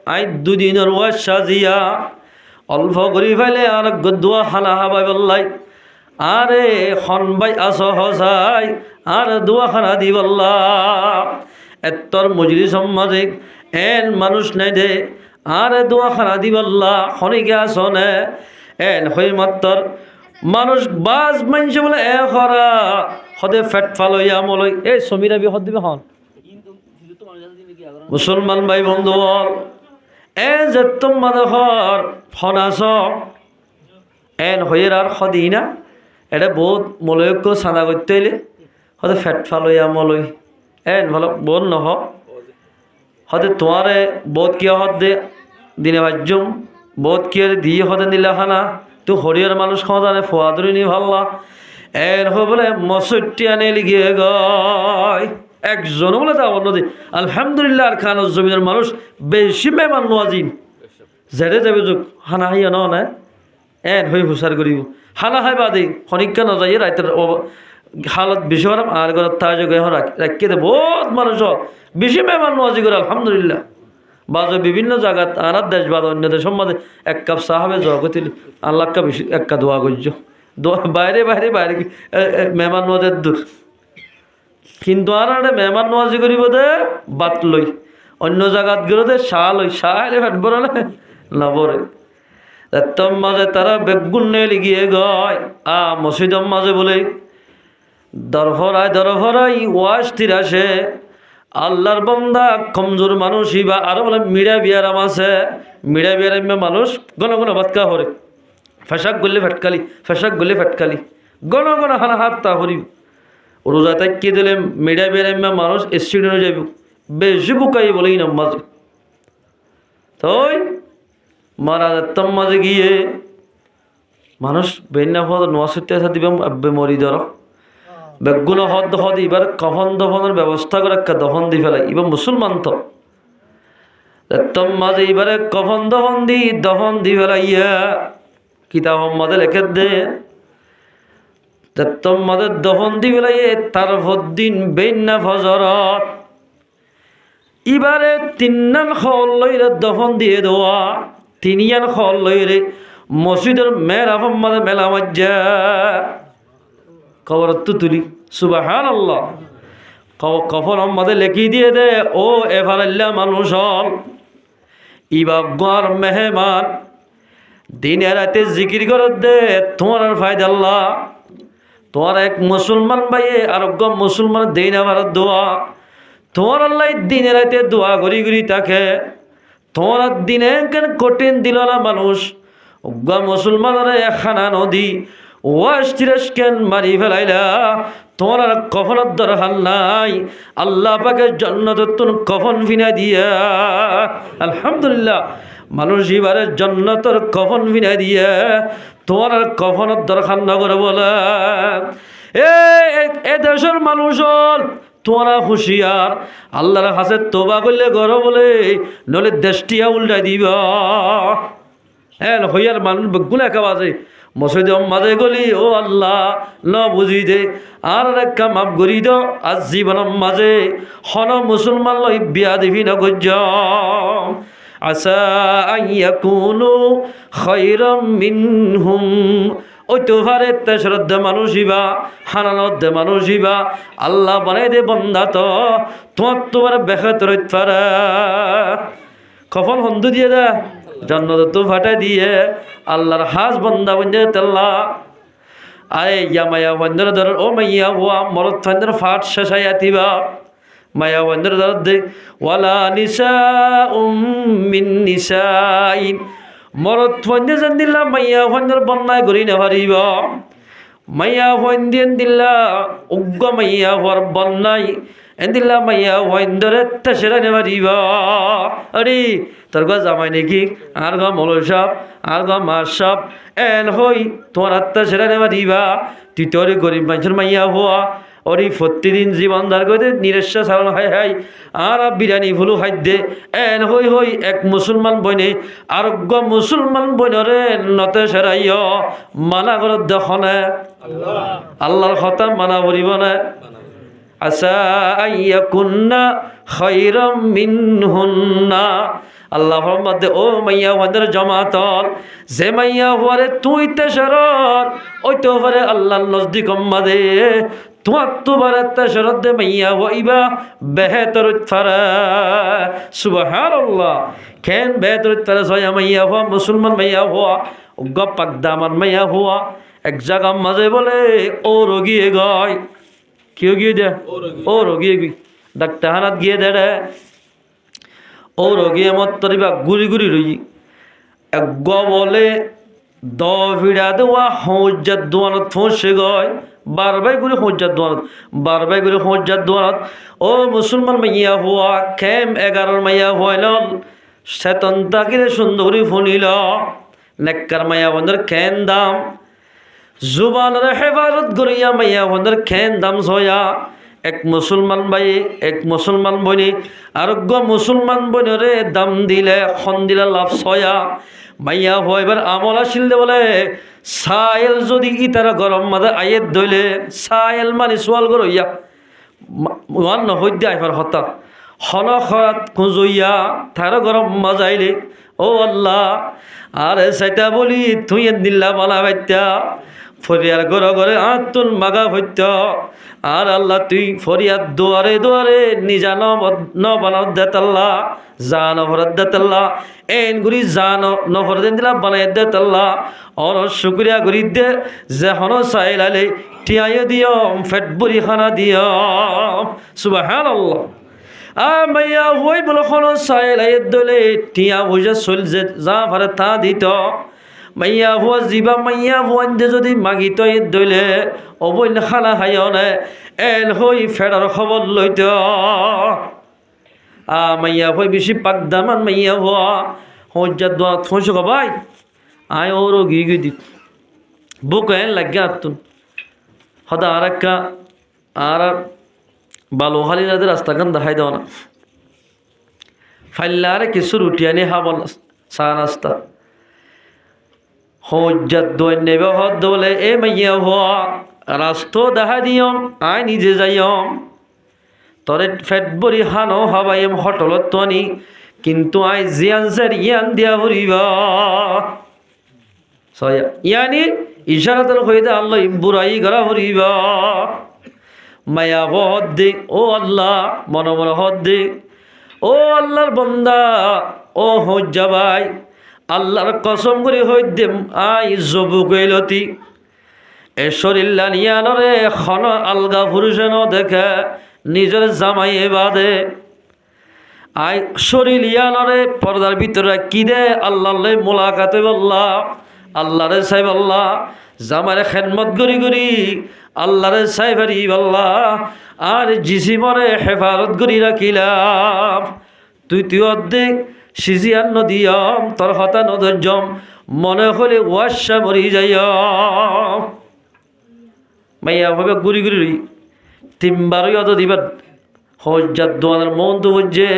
আই দুদিনের ওয়াজ সাজিয়া অল্প করি ফেলে আর গদুয়া হানা হাবাই বললাই আরে খন বাই আস হসাই আর দুয়া খানা দি বললা এত্তর মজুরি সমাজে এন মানুষ নাই দে আরে দুয়া খানা দি বললা খনিকে আসনে এন হই মাত্তর মানুষ বাস মানছে বলে এ খরা সদে ফেট ফালইয়া মলই এই সমীরা বি হদ দিবে হন মুসলমান ভাই বন্ধু বল এ যে তোমাদের ফনাস এন হইয়ের আর সদি না এটা বহুত মলয়ক চাঁদা করতে হইলে সদে ফেট ফালইয়া মলই এন ভালো বোন নহ সদে তোমারে বহুত কিয় হদ দে দিনে বাজ্যম বহুত কিয় দিয়ে সদে নিলা খানা তুই হরিয়ার মানুষ খাওয়া জানে ফোয়া ধরে নি ভাল্লা এর বলে মসুরটি আনে লিখিয়ে গয় একজন বলে তা অন্য আলহামদুলিল্লাহ আর খান জমিনের মানুষ বেশি মেমান নোয়াজিন জেরে যাবে যুগ হানা হাইয়া ন না এন হয়ে হুসার করিব হানা হাই বাদে খনিকা নজাইয়ে রাইতের হালত বেশি খারাপ আর ঘরের তাজ রাখিয়ে দে বহুত মানুষ বেশি মেমান নোয়াজি করে আলহামদুলিল্লাহ বাজে বিভিন্ন জায়গা আনার দেশ বাদ অন্য দেশের মধ্যে এক কাপ চা হবে জোয়া করছিল আল্লাহ বেশি একটা দোয়া করছ বাইরে বাইরে বাইরে মেহমান নওয়াজের দূর কিন্তু আর মেহমান নওয়াজি করিব দে বাত লই অন্য জায়গাত গেলে দে শাহ লই শাহ এলে ফেট বলে নবরে তোর মাঝে তারা বেগুন নিয়ে লিগিয়ে গয় মসজিদর মাঝে বলে দরফরাই ওয়াশ তিরাসে আল্লাহর বান্দা কমজোর মানুষ বা আরো বলে মিড়া বিয়ারাম আছে মিড়া বিয়ারামে মানুষ ঘন ঘন ভাতকা হরে ফেসাক গলে ফেটকালি ঘন ঘন হানা হাত তা হরিব রোজা তাকিয়ে দিলে মিড়া বিয়ারামে মানুষ এসিডে যাইব বেশি বুকাই বলেই নামাজ তই মারা যাত্তাম মাঝে গিয়ে মানুষ বেন্না ফদ নোয়া সত্যি আসা দিবাম আব্বে মরি ধর বেগুলো হদ এবার কফন দফনের ব্যবস্থা করে একটা দফন দি ফেলাই এবার মুসলমান তো তোম মাঝে এবারে কফন দফন দি ফেলাইয়া কিতাব মাঝে লেখে দে তোম মাঝে দফন দি ফেলাইয়ে তার ভদ্দিন বেন্না ফজরত এবারে তিনান খল লইরে দফন দিয়ে দেওয়া তিনিয়ান খল লইরে মসজিদের মেরাফম মাঝে মেলা মজ্জা কবর তুলি সুবহানাল্লাহ কফর আমাদের লেখি দিয়ে দে ও এভারাল্লা মানুষ হল ইবা গার মেহমান দিনে রাতে জিকির করে দে তোমার আর ফায়দা আল্লাহ তোমার এক মুসলমান ভাইয়ে আরোগ্য মুসলমান দিন আবার দোয়া তোমার আল্লাহ দিনে রাতে দোয়া ঘুরি থাকে তোমার দিনে কেন কঠিন দিল না মানুষ মুসলমানের একখানা নদী ওয়াশ তিরাস কেন মারি ফেলাইলা তোমার আর কফনের দরকার নাই আল্লাহ পাকে জান্নাতুন কফন ভিনা দিয়া আলহামদুলিল্লাহ মানুষ এবারে জান্নাতের কফন ভিনা দিয়া তোমার আর কফনের দরকার না করে বলে এ দেশের মানুষ হল তোমরা হুঁশিয়ার আল্লাহর কাছে তোবা করলে গরো বলে নলে দেশটিয়া উল্টাই দিবা হ্যাঁ হইয়ার মানুষ বেগুলা খাওয়া মসজিদে মাঝে গলি ও আল্লাহ ন বুঝি দে আর একটা মাপ করি দ আজ জীবন মাঝে হন মুসলমান লই বিয়া দিবি ন গজ্জ আসা আইয়াকুনু খায়রাম মিনহুম ওই তোভারে শ্রদ্ধা মানুষিবা হানানদ্দে মানুষিবা আল্লাহ বানাই দে বন্ধা তো তোমার বেখাত রইত পারে কফল হন্দু দিয়ে দা জন্নত তো ফাটাই দিয়ে আল্লাহর হাজ বন্ধা বন্ধে তেল্লা আরে ইয়া মায়া বন্ধর ধর ও মাইয়া হুয়া মরদ ফান্দর ফাট শেষাই আতিবা মায়া বন্ধর ধর দে ওয়ালা নিসা মিন নিসাইন মরদ ফন্দে জান দিল্লা মাইয়া ফন্দর বন্যায় ঘুরি না পারিব মাইয়া ফন্দিয়েন দিল্লা উগ্র মাইয়া হওয়ার বন্যায় এদিল্লা মাইয়া ফন্দরে তেসেরা নে পারিব আরে তোর গা জামাই নাকি আর গা মৌল সাপ আর গা মার সাপ এন হই তোমার আত্মা সেরা নে পারিবা তুই তোর গরিব মানুষের মাইয়া হওয়া ওরি প্রতিদিন জীবন ধার করে নিরেশা চাউল হাই আর বিরিয়ানি ফুলু খাদ্যে এন হই এক মুসলমান বইনে আরোগ্য মুসলমান বইনরে নতে সেরাইয় মানা করে দেখনে আল্লাহর কথা মানা করিব না আসা আইয়াকুন্না খায়রাম মিনহুন্না আল্লাহ মধ্যে ও মাইয়া ওদের জমাতল যে মাইয়া হওয়ারে তুই তেসরত ওই তো পারে আল্লাহর নজদিক মাদে তোমার তেসরত দে মাইয়া হইবা বেহেতর ফারা সুবহানাল্লাহ কেন বেহেতর ফারা ছয় মাইয়া হওয়া মুসলমান মাইয়া হওয়া গপ্পাক দামান মাইয়া হওয়া এক জায়গা মাঝে বলে ও রোগিয়ে গয় কেউ গিয়ে দে ও রোগিয়ে গি ডাক্তার হানাত গিয়ে দে রে ও রোগী মত তরিবা গুড়ি রই এক বলে দ ভিড়া দেওয়া হজ্জাত দোয়ানত ফসে গয় বারবাই করে হজ্জাত দোয়ানত ও মুসলমান মাইয়া হওয়া খেম 11 মাইয়া হইল সেতন তাকিরে সুন্দরী ফনিল নেককার মাইয়া বন্ধর খেন দাম জুবানের হেফাজত করিয়া মাইয়া বন্ধর খেন দাম ছয়া এক মুসলমান ভাই এক মুসলমান বনি আরোগ্য মুসলমান বনরে দাম দিলে খন দিলে লাভ ছয়া মাইয়া হইবার আমল আসিল দে বলে সাইল যদি ইতারা গরম মাঝে আয়ের দইলে সাইল মানে সোয়াল গরইয়া ওয়ান নহদ্যা আইবার হতা হন খরাত খুঁজইয়া তার গরম মাজাইলে ও আল্লাহ আরে সেটা বলি তুই দিল্লা বলা বাইত্যা ফরিয়ার ঘরে আতুন মাগা হইত আর আল্লাহ তুই ফরিয়াদ দুয়ারে নিজা নবনত দেতাল্লা যা নহরত দেতাল্লা এন গুরি যা নহর দিন দিলা বানাই দেতাল্লা অর শুক্রিয়া গুরি দে যে হন চাইলালে টিয়াইয়ে দিয়ম ফেট বুড়ি খানা দিয়ম সুবহানাল্লাহ মাইয়া হই বলে কোনো সাইলাই দলে টিয়া বুঝে চলছে যা পারে তা দিত মাইয়া হুয়া জিবা মাইয়া হুয়ান যদি মাগিত দলে অবৈন খানা খাইনে এল হই ফেরার খবর লইত মাইয়া হই বেশি পাকদামান মাইয়া হওয়া হজ্জার দোয়া থোঁস ভাই আয় ওরও গিয়ে গিয়ে দিত বুক এন লাগে আতুন হদা আর একটা আর বালুখালি যাদের রাস্তাখান দেখাই দেওয়া না ফাইলারে কিছু রুটি আনি খাব চা নাস্তা হজ্জার দোয় নেবে হদ দোলে এ মাইয়া হওয়া রাস্তো দেখা দিয়ম আয় নিজে যাইয়ম তরে ফেট বরি হানো হবাইম হটলত তনি কিন্তু আয় জিয়ান স্যার ইয়ান দিয়া হরিবা সয়া ইয়ানি ইশারাতল হইতে আল্লাহ বুড়াই গড়া হরিবা মায়া হদ দে ও আল্লাহ মন মন হদ দে ও আল্লাহর বন্দা ও হজ্জা ভাই আল্লাহর কসম করে হই দে আই জবু কইলতি এ শরীল্লা নিয়ানরে খন আলগা পুরুষেন দেখে নিজের জামাইয়ে বাদে আই শরীর ইয়ানরে পর্দার ভিতরে কি দে আল্লাহ মোলাকাতে বললা আল্লাহরে সাহেব আল্লাহ জামারে খেদমত করি করি আল্লাহরে সাহেবারি বললা আর জিসিমরে হেফাজত করি রাখিলাম তুই অর্ধেক সিজিয়ান নদিয়ম তোর হতা নধর্যম মনে হলে ওয়াশা মরি যাইয়ম মাইয়া ভাবে গুড়ি গুড়ি তিনবারই অত দিবার হজ্জার দোয়ানের মন তো বুঝছে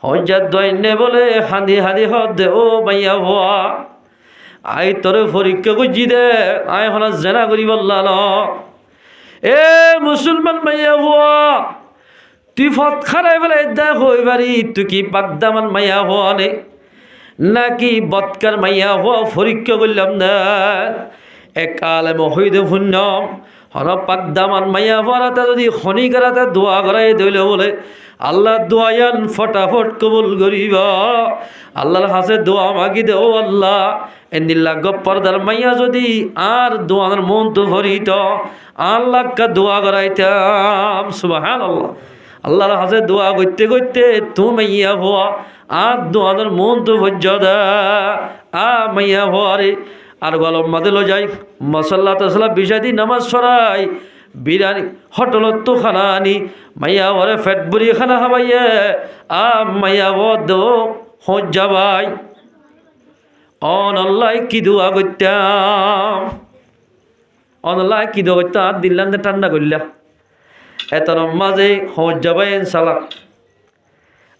হজ্জার দোয়াই নে বলে হাঁদি হাঁদি হদ দে ও মাইয়া হওয়া আই তোরে পরীক্ষা করছি দে আয় হনা জেনা করি বললা ন এ মুসলমান মাইয়া হওয়া তুই ফত খারাই বলে দেখ হই বাড়ি তুই কি পাকদামান মাইয়া হওয়া নে নাকি বৎকার মাইয়া হওয়া পরীক্ষা করলাম না একালে মহিদে পুণ্যম হন পাকদামান মাইয়া হওয়াতে যদি খনি করাতে দোয়া করাই দইলে বলে আল্লাহ দোয়ায়ান ফটাফট কবুল করিব আল্লাহর হাসে দোয়া মাগি দে ও আল্লাহ এন্দিল্লা গপ্পরদার মাইয়া যদি আর দোয়ার মন তো ভরিত আল্লাহকে দোয়া করাইতাম সুবহানাল্লাহ আল্লাহর হাসে দোয়া করতে করতে তুমি মাইয়া হওয়া আর দোয়ার মন তো ভজ্য দা মাইয়া হওয়ারে আর গলম মাদেলো যাই মশলা তসলা বিষয় দি নামাজ সরাই বিরিয়ানি হোটেলত তো খানা আনি মাইয়া ওরে ফেট বুড়ি খানা খাবাইয়ে মাইয়া ও দো হোঁজ যাবাই অনল্লাই কি দোয়া করতাম অনল্লাই কি দোয়া করতাম আর দিল্লাম ঠান্ডা করলা এত মাঝে হোঁজ যাবাই ইনশাল্লাহ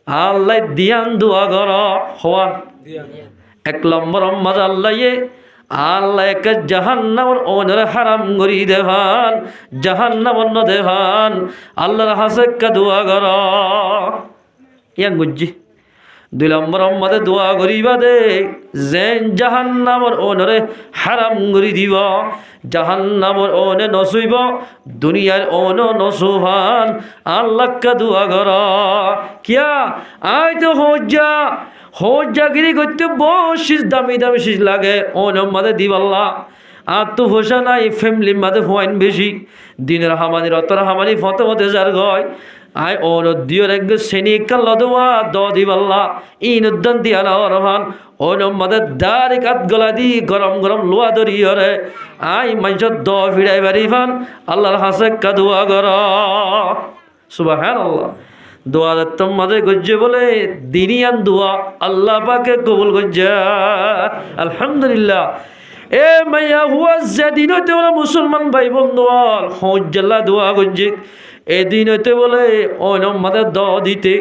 আল্লাহ দিয়ান দোয়া কর হওয়ান এক নম্বর মাঝে আল্লাহ আল্লাহ একে জাহান্নামর ওনের হারাম করি দেভান জাহান্নামর ন দেভান আল্লাহর হাসে কা দোয়া কর ইয়াং বুঝছি দুই নম্বর মধ্যে দোয়া করিবা দে যেন জাহান্নামর ওনরে হারাম করি দিব জাহান্নামর ওনে নসুইব দুনিয়ার ওনো নসুভান আল্লাহ কা দোয়া কর কিয়া আয় তো হজ্জাগিরি করতে বসিস দামি দামি শীষ লাগে ওনের মাঝে দিবাল্লা আর তো হোসা নাই ফ্যামিলির মাঝে ফোয়াইন বেশি দিনের হামানির অতর হামানি ফতে ফতে যার গয় আয় ওর দিওর এক শ্রেণী কাল দোয়া দ দিবাল্লা ইন উদ্যান দিয়া রহান ওর মাঝে দাঁড়ি কাত গলা দি গরম গরম লোয়া দরিয়রে আয় মানুষের দ ফিরাই বাড়ি ফান আল্লাহর হাসে কা দোয়া কর সুবহানাল্লাহ দোয়া দত্তম মাঝে গজ্জে বলে দিনিয়ান দোয়া আল্লাহ পাকে কবুল গজ্জা আলহামদুলিল্লাহ এ মাইয়া হুয়া যেদিন হইতে বলে মুসলমান ভাই বন্ধু হজ্জাল্লা দোয়া গজ্জে এদিন হইতে বলে অনম মাঝে দ দিতে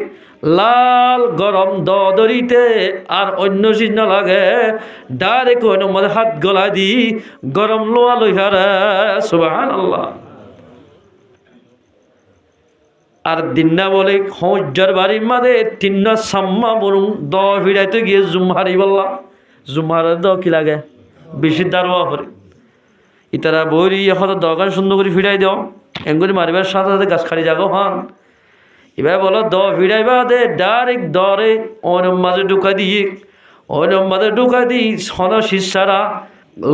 লাল গরম দ দরিতে আর অন্য চিহ্ন লাগে ডাইরেক্ট অনম মাঝে হাত গলা দি গরম লোয়া লইহারে সুবহানাল্লাহ আর দিনা বলে হজ্জার বাড়ির মাঝে তিন্না সাম্মা বরুং দ ফিরাইতে গিয়ে জুমহারি বললা জুমহারের দ কি লাগে বেশি দারোয়া করে ইতারা বইরি এখন দগান সুন্দর করে ফিরাই দাও এঙ্গুলি মারিবার সাথে সাথে গাছ খাড়ি যাগো হন এবার বলো দ ফিরাইবা দে ডাইরেক্ট দরে অনম মাঝে ঢুকা দিয়ে অনম মাঝে ঢুকা দিই সন শিষ্যারা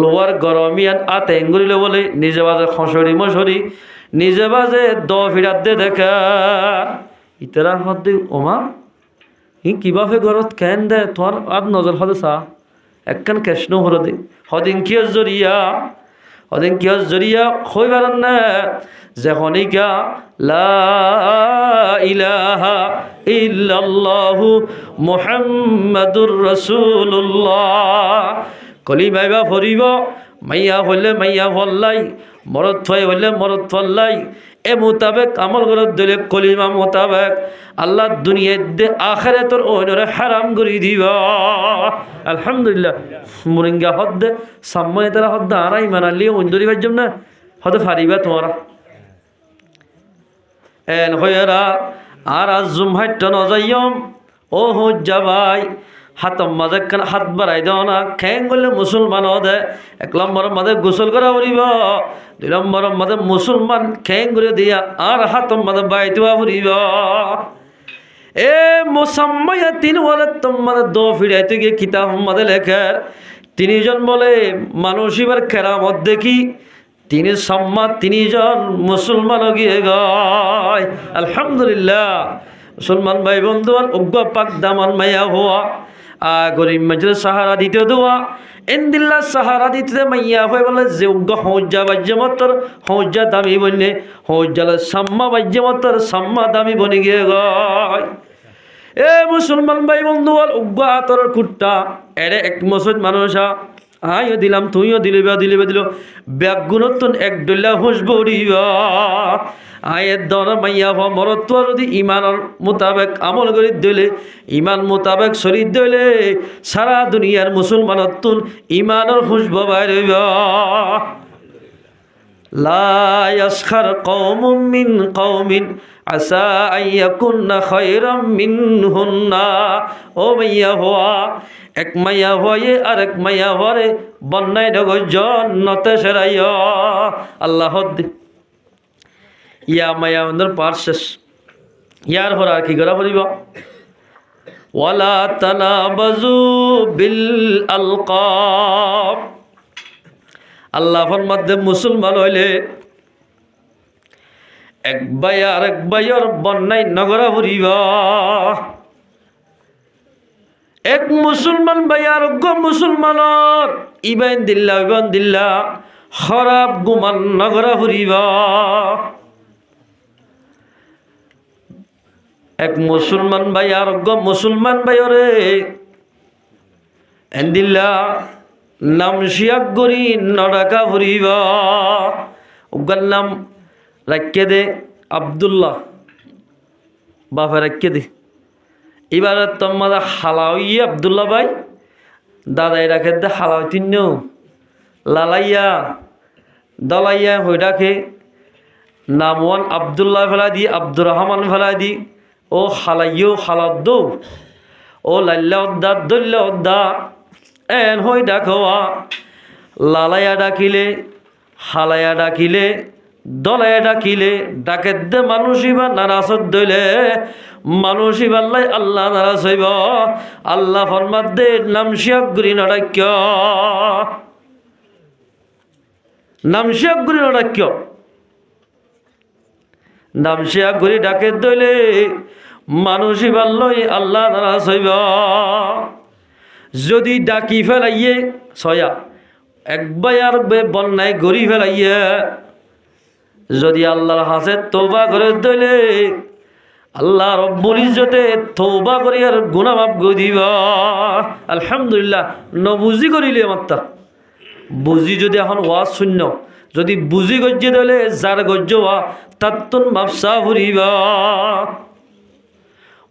লোয়ার গরমিয়ান আতে এঙ্গুলিলে বলে নিজে বাজে খসড়ি মশরি নিজে বাজে ফিরাত দে দেখা ইতারা হদ্দে ওমা ই কিভাবে ঘরত কেন দে তোর আর নজর হদে চা একখান কৃষ্ণ হর দে হদিন কিয় জরিয়া হই পারেন না যে হনিকা লা ইলাহা ইল্লাল্লাহু মুহাম্মাদুর রাসূলুল্লাহ কলিমাইবা ফরিব মাইয়া হইলে মাইয়া ফল্লাই মরদ থই হইলে মরদ ফল্লাই এ মোতাবেক আমল করত দিলে কলিমা মোতাবেক আল্লাহ দুনিয়ার দে আখিরাতের ওইনরে হারাম করে দিব আলহামদুলিল্লাহ মুরিঙ্গা হদ্দে সাম্মায় তারা হদ্দে আরাই মানালি ওইন্দরি বাজ্যম না হতে ফারিবা তোমরা এন হইরা আর আজ জুমহাইট নজাইয়ম ও হজ্জাবাই হাতম মাঝে হাত বাড়াই দেও না খেং করলে মুসলমান দে 1 নম্বরের মাঝে গোসল করা ফুরিব 2 নম্বরের মাঝে মুসলমান খেং করে দিয়া আর হাতম মাঝে বাই দেওয়া ফুরিব এ মোসাম্মাইয়া 3 ওয়ালে তোমার ফিরাইতে গিয়ে কিতাব মাঝে লেখার 3 জন বলে মানুষ এবার কেরামত দেখি 3 সম্মা 3 জন মুসলমান গিয়ে গায় আলহামদুলিল্লাহ মুসলমান ভাই বন্ধু উগ্র পাক দামান মাইয়া হওয়া গরিব মজলিস সাহারা দিতে দোয়া ইন্দিল্লা সাহারা দিতে মাইয়া হয়ে বলে যে উগ্র হজ্জা বাজ্যমতর হজ্জা দামি বনে হজ্জালে সাম্মা বাজ্যমতর সাম্মা দামি বনে গিয়ে গায় এ মুসলমান ভাই বন্ধু উগ্র আতর কুট্টা এরে 1 মুসলমান মানুষা আইও দিলাম তুইও দিলিবা দিল ব্যাগুণতন 1 ডলা হুসবরিবা আয়ের দর মাইয়া ভ মরত্ব যদি ইমানের মোতাবেক আমল করি দিলে ইমান মোতাবেক শরীর দিলে সারা দুনিয়ার মুসলমানতুন ইমানের হুসব বাইরব লা ইয়াসখার কওমুম মিন কওমিন আসা আইয়াকুন্না খায়রাম মিনহুন্না ও মাইয়া হওয়া এক মাইয়া হয়ে আর এক মাইয়া হরে বন্যায় ঢগ জন্নতে সেরাইয়া আল্লাহ ইয়া মাইয়া বন্ধুর পার শেষ ইয়ার হর আর কি করা বলিব ওয়ালা তানাবাজু বিল আলকাব আল্লাহর মধ্যে মুসলমান হইলে এক ভাই আর এক ভাইয়ের বন্যায় নগরা ফুরিবা এক মুসলমান ভাই আর মুসলমানের ইবান দিল্লা খারাপ গুমান নগরা ফুরিবা এক মুসলমান ভাই আর মুসলমান ভাইরে এন্দিল্লা নাম শিয়াক গরি নডাকা ফুরিবা উগার নাম রাখকে দে আব্দুল্লাহ বাপে রাখকে দে এবার তোমার হালাউই আব্দুল্লাহ ভাই দাদাই রাখে দে হালাউ তিন লালাইয়া দলাইয়া হয়ে রাখে নামওয়ান আব্দুল্লাহ ফেলা দি আব্দুর রহমান ফেলা দি ও হালাইও হালাদ ও লাল্লা উদ্দা দল্লা উদ্দা এন হই ডাকোয়া লালাইয়া ডাকিলে হালাইয়া ডাকিলে দলাইয়া ডাকিলে ডাকে দে মানুষই বা নারাজত দইলে মানুষই বাল্লাই আল্লাহ নারাজ হইব আল্লাহ ফরমাত দে নাম শিয়াক গুরি নডাক্য নাম শিয়াক গুরি নডাক্য নাম শিয়াক গুরি ডাকে দইলে মানুষই বাল্লাই আল্লাহ নারাজ হইব যদি ডাকি ফেলাইয়ে ছয়া একবার আর বন্যায় গড়ি ফেলাইয়ে যদি আল্লাহর হাতে তওবা করে দিলে আল্লাহ রব্বুল ইজ্জতে তওবা করি আর গুনাহ মাফ করে দিবা আলহামদুলিল্লাহ নবুজি করিলে মাত্তা বুঝি যদি এখন ওয়াজ শূন্য যদি বুঝি গজ্জে দিলে যার গজ্জ ওয়া তাত্তুন মাফসা ফুরিবা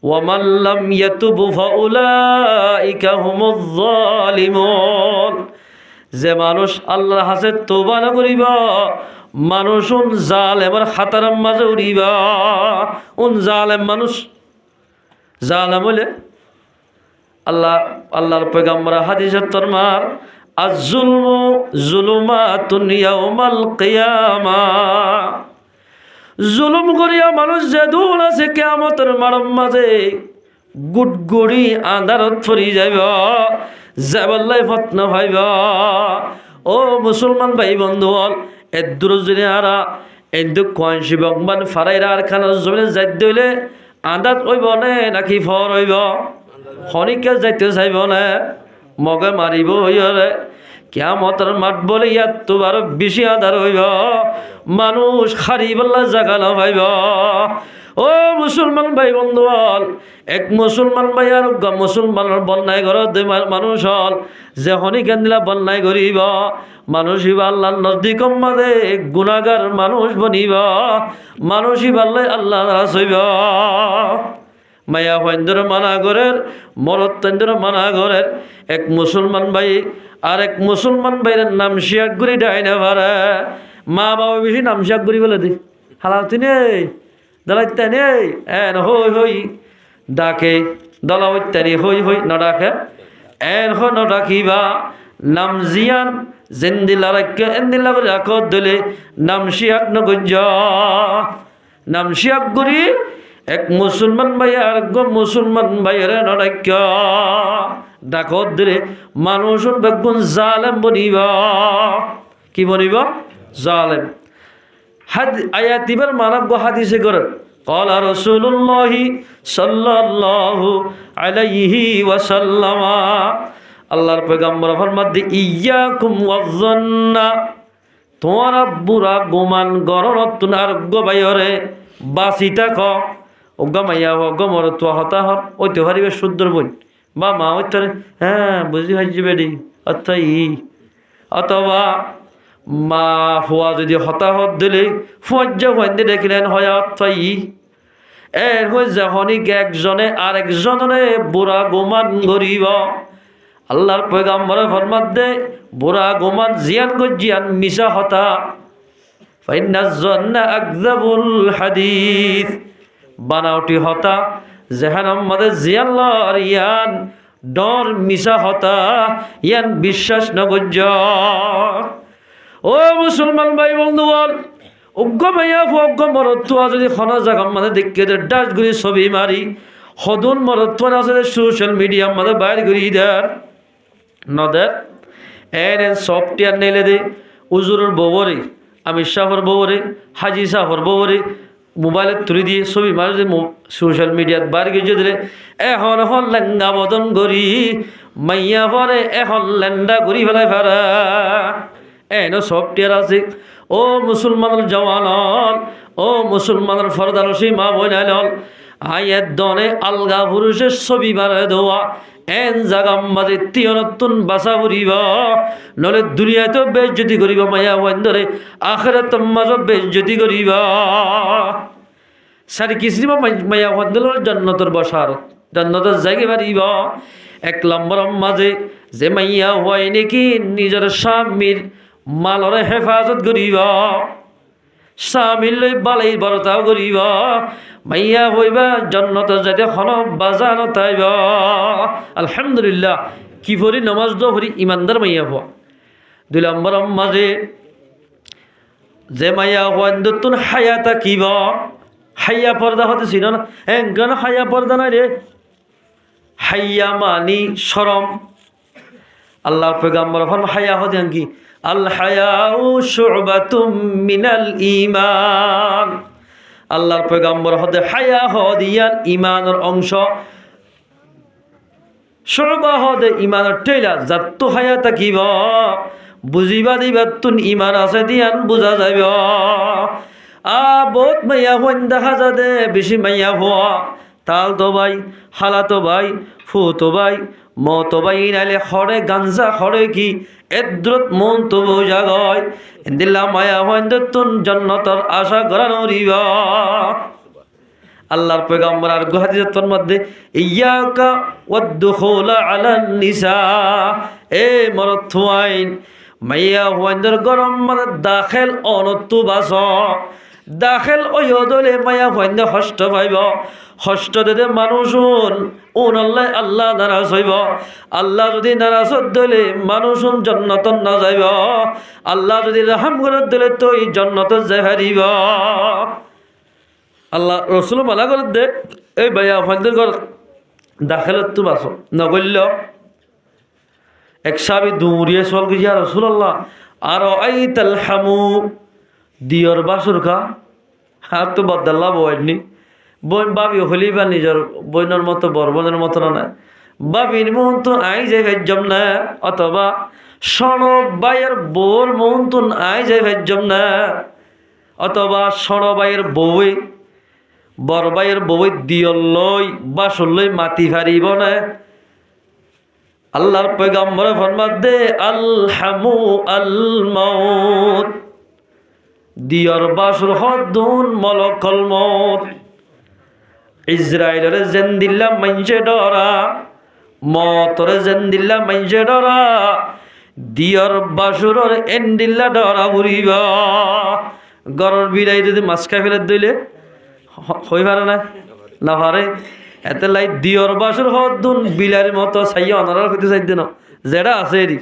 ومن لم يتب فأولئك هم الظالمون যে মানুষ আল্লাহর হাতে তওবা না করিবা মানুষুন জালেমের খাতার মাঝে উড়িবা জালেম মানুষ জালেম হলে আল্লাহর পয়গম্বর হাদিসের ফরমান আয-যুলমু যুলুমাতুন ইয়াউমাল কিয়ামাহ জুলুম করিয়া মানুষ যে দূর আছে কিয়ামতের মাঠের মাঝে গুড়গুড়ি আন্ধারত পড়ি যাইব যাবাল্লাই ফতনা ভাইব ও মুসলমান ভাই বন্ধু হল এদুর জনে আরা এদু কয়েনসি বকমান ফারাইরা আর খানা জমিনে যাইতে হইলে আন্দাজ হইব নে নাকি ফর হইব হনিকে যাইতে চাইব না মগে মারিব হইরে কিয়ামতের মাঠ বলে ইয়াত তো আরো বেশি আধার হইব মানুষ খারি বল্লা জাগা না পাইব ও মুসলমান ভাই বন্ধু হল এক মুসলমান ভাই আর মুসলমানের বন্যায় ঘরত মানুষ হল যে হনিকেন দিলা বন্যায় করিব মানুষ ইবা আল্লাহর নজদিক মাঝে গুনাহগার মানুষ বনিব মানুষ ইবা আল্লাহ নারাজ হইব মায়া হইন্দর মানা করের মরদ তৈন্দর মানা করের এক মুসলমান ভাই আর এক মুসলমান ভাইয়ের নাম শিয়াগুড়ি ডাইনে পারে মা বাবা বেশি নাম শিয়াগুড়ি বলে দি হালাতি নেই দলাইতে নেই এন হই হই ডাকে দলাইতে হই হই ন ডাকে এন হ ন ডাকিবা নাম জিয়ান জিন্দিলা রাখে এন্দিলা করে রাখো দলে নাম শিয়াক নগঞ্জ নাম শিয়াগুড়ি এক মুসলমান ভাই আর এক মুসলমান ভাইয়ের নড়াক্য ডাকত দিলে মানুষ বেগুন জালেম বনিব কি বনিব জালেম আয়াতিবার মানব হাদিসে করে قال رسول الله صلى الله عليه وسلم আল্লাহর পয়গম্বর ফরমাতে ইয়াকুম ওয়াজ্জান্না তোমরা বুড়া গোমান গররতুন আর গোবাইরে বাসিতা ক ওগা মাইয়া ওগা মর তো হতাহর ওইতে হারিবে সুন্দর বই বা মা ওইতে হ্যাঁ বুঝি হাজি বেডি অতই অথবা মা ফুয়া যদি হতাহত দিলে ফুয়াজ্জা হইতে দেখিলেন হয় অতই এর হয়ে যখনই একজনে আর একজনে বুড়া গোমান গরিব আল্লাহর পয়গম্বরে ফরমাত দে বুড়া গোমান জিয়ান গজিয়ান মিশা হতা ফাইন্না যন্না আকযাবুল হাদিস বানাওটি হতা যেহান আমাদের জিয়াল্লাহর ইয়ান ডর মিশা হতা ইয়ান বিশ্বাস নগজ ও মুসলমান ভাই বন্ধু বল উগ্গ মাইয়া ফুগ্গ মরত্তুয়া যদি খনা জায়গা মানে দেখে ডাস ঘুরি ছবি মারি সদুন মরত্তুয়া আছে সোশ্যাল মিডিয়া মানে বাইর ঘুরি দেয় নদের এন সফটওয়্যার নেলে দে উজুরের ববরে আমির শাহর ববরে হাজি শাহর ববরে মোবাইলে তুলে দিয়ে ছবি মারি সোশ্যাল মিডিয়াত বাইর গিয়ে দিলে এখন এখন লেঙ্গা বদন করি মাইয়া পরে এখন লেন্ডা করি ফেলাই ফেরা এন সফটওয়্যার আছে ও মুসলমানের জওয়ান ও মুসলমানের ফরদারসি মা বোনাল আয়ের দনে আলগা পুরুষের ছবি বারে দেওয়া এন জাগাম মাঝে তিয়নতুন বাসা ফুরিব নলে দুনিয়াতে বেজ্জতি করিব মায়া বন্ধরে আখেরাত মাঝে বেজ্জতি করিব সারি কিসিব মায়া বন্ধর জান্নাতের বসার জান্নাতের জায়গা বাড়িব এক নম্বর মাঝে যে মাইয়া হয় নাকি নিজের স্বামীর মালরে হেফাজত করিব স্বামীর লই বালাই বরতাও করিব মাইয়া হইবা জন্নত যাতে খন বাজান তাইব আলহামদুলিল্লাহ কি ভরি নমাজ দো ভরি ইমানদার মাইয়া হওয়া দুই নম্বর মাঝে যে মাইয়া হওয়ান তুন হায়াতা কিব হাইয়া পর্দা হতে ছিল না কেন হাইয়া পর্দা নাই রে হাইয়া মানি শরম আল্লাহ পয়গম্বর ফরমান হাইয়া হতে কি আল হায়াউ শুবাতুম মিনাল ঈমান আল্লাহর পয়গম্বর হতে হায়া হদিয়ান ঈমানের অংশ শুবা হদে ঈমানের টেলা যত হায়া থাকিব বুঝিবা দিবা তুন ঈমান আছে দিয়ান বুঝা যাইব বহুত মাইয়া হইন দেখা যাবে বেশি মাইয়া হওয়া তাল তো ভাই হালা তো ভাই ফু তো ভাই ম তো ভাই নাইলে হরে গাঞ্জা হরে কি এদ্রত মন তো বোঝা গয় দিল্লা মায়া হইন তুন জন্নতর আশা করা নরিব আল্লাহর পয়গম্বর আর হাদিসের মধ্যে ইয়াকা ওয়াদখুল আলান নিসা এ মরথুয়াইন মাইয়া হইন্দর গরম মানে দাখিল অনতু বাস দাখিল ওয়দলে মাইয়া হইন্দ হষ্ট পাইব হষ্ট দিতে মানুষ আল্লাহ আল্লাহ নারাজ হইব আল্লাহ যদি নারাজ দিলে মানুষ জন্নত না যাইব আল্লাহ যদি রহম করে দিলে তো এই জন্নত যাই হারিব আল্লাহ রসুল মালা করে দে এই ভাইয়া হইন্দের ঘর দাখিলত তো বাস নগল্য এক সাহাবী দৌড়িয়ে সওয়াল করেছে, ইয়া রাসূলুল্লাহ আরাআইতাল হামু, দিয়র বাসুর খা। আর তো বদাল্লা বয়নি বোন বাবি হলি বা নিজের বইনের মতো বড় বোনের মতো না, বাবির মন্তন আই যাই ভেজম না, অথবা সনবাইয়ের বউর মন্তন আই যাই ভেজম না, অথবা সনবাইয়ের বউই বড় বাইয়ের বউই দিয়র লই বাসুর লই মাতি ফারিব না। আল্লাহর পয়গম্বর ফরমাত দে আল হামু আল মাউত, দিয়র বাসুর হদুন মলকল মউত। ইসরায়েলের জেন্দিল্লা মাইনছে ডরা, মতরে জেন্দিল্লা মাইনছে ডরা, দিয়র বাসুরের এন্ডিল্লা ডরা ঘুরিবা। গরর বিড়াই যদি মাছ খাই ফেলে দইলে হই পারে না, না পারে। এতে লাই দিয়র বাসুর হদুন বিলার মতো চাইয়া অনারার হইতে চাই দিন যেটা আছে এরি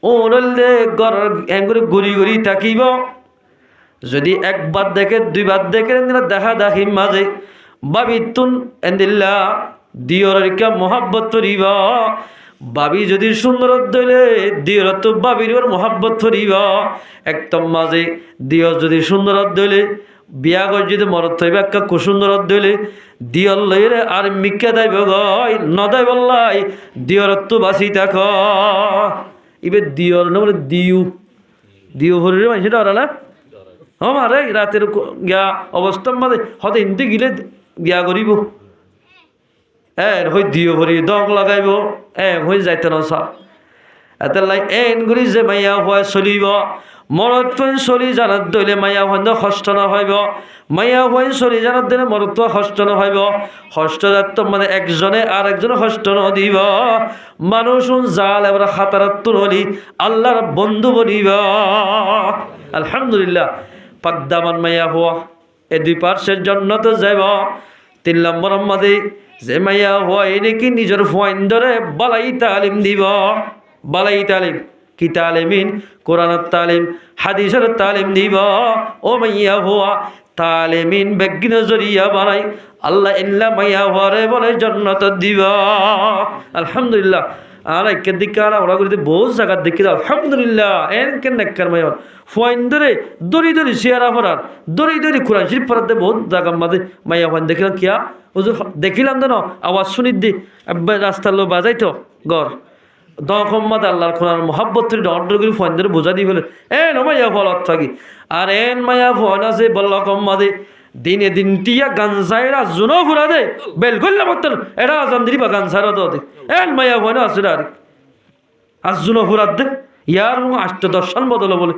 ও নইলে গরর এঙ্গুরি ঘুরি ঘুরি থাকিব। যদি একবার দেখে দুইবার দেখে দেখা দেখি মাঝে বাবি তুন এন্দিল্লা দিয়রিকা মোহাব্বত করিব। বাবি যদি সুন্দর দইলে দিয়র তো বাবির মোহাব্বত করিব। একদম মাঝে দিয় যদি সুন্দর দইলে বিয়া করে যদি মরত হইবে একটা কুসুন্দর দইলে দিয়র লইরে আর মিক্কা দাইব গই নদাই বললাই দিয়র তো বাঁচি থাক। ইবে দিয়র না বলে দিউ দিউ হরির মানুষটা ওরা না আমারে রাতের গিয়া অবস্থার মাঝে হতে হিন্দি গিলে গিয়া করিব হই দিও ভরি দগ লাগাইব হই যাইতে নসা। এত লাই এন গুলি যে মাইয়া হয় চলিব মরত ফেন চলি জানাত দইলে মাইয়া হয় কষ্ট নহইব, মাইয়া হয় চলি জানাত দিলে মরত কষ্ট নহইব। কষ্ট যাত মানে একজনে আর একজনে কষ্ট নদিব। মানুষ জাল এবার খাতারাত তুললি আল্লাহর বন্ধু বনিব। আলহামদুলিল্লাহ পাকদামান মাইয়া হওয়া এ দুই পার্শ্বের জন্নত যাব। 3 নম্বর মাঝে যে মাইয়া হওয়া এ নাকি নিজের ফোয়াইন ধরে বালাই তালিম দিব। বালাই তালিম কি তালিমিন? কোরআনের তালিম হাদিসের তালিম দিব। ও মাইয়া হওয়া তালিমিন বেগিন জরিয়া বানাই আল্লাহ ইল্লা মাইয়া হওয়ারে বলে জন্নত দিব। আলহামদুলিল্লাহ আর একের দিকে আর ওরা করে বহু জায়গার দেখি আলহামদুলিল্লাহ এন কেন নেককার মাইয়া ফোয়াইন ধরে দড়ি দড়ি চেয়ারা ফরার দড়ি দড়ি কোরআন শরীফ ফরাতে বহুত জায়গার মাঝে মাইয়া ফোয়াইন দেখিলাম কিয়া হুজুর দেখিলাম তো না আওয়াজ শুনি দি রাস্তার লোক বাজাইতো গড় দখম মাদে আল্লাহর কোরআন মোহাব্বত অর্ডার করে ফোয়াইন ধরে বোঝা দিয়ে ফেলে মাইয়া ফলত থাকি আর এন মাইয়া ফোয়াইন আছে বলল কম মাদে দিনে দিন টিয়া গানসাইরা জুনো ফুরা দে বেল করলে মতন এটা জান্দিরি বা গানসাইরা তো দে এন মাইয়া ফোয়াইন আছে আর আজ জুনো ফুরাত দে ইয়ার 8-10 সাল বদল বলে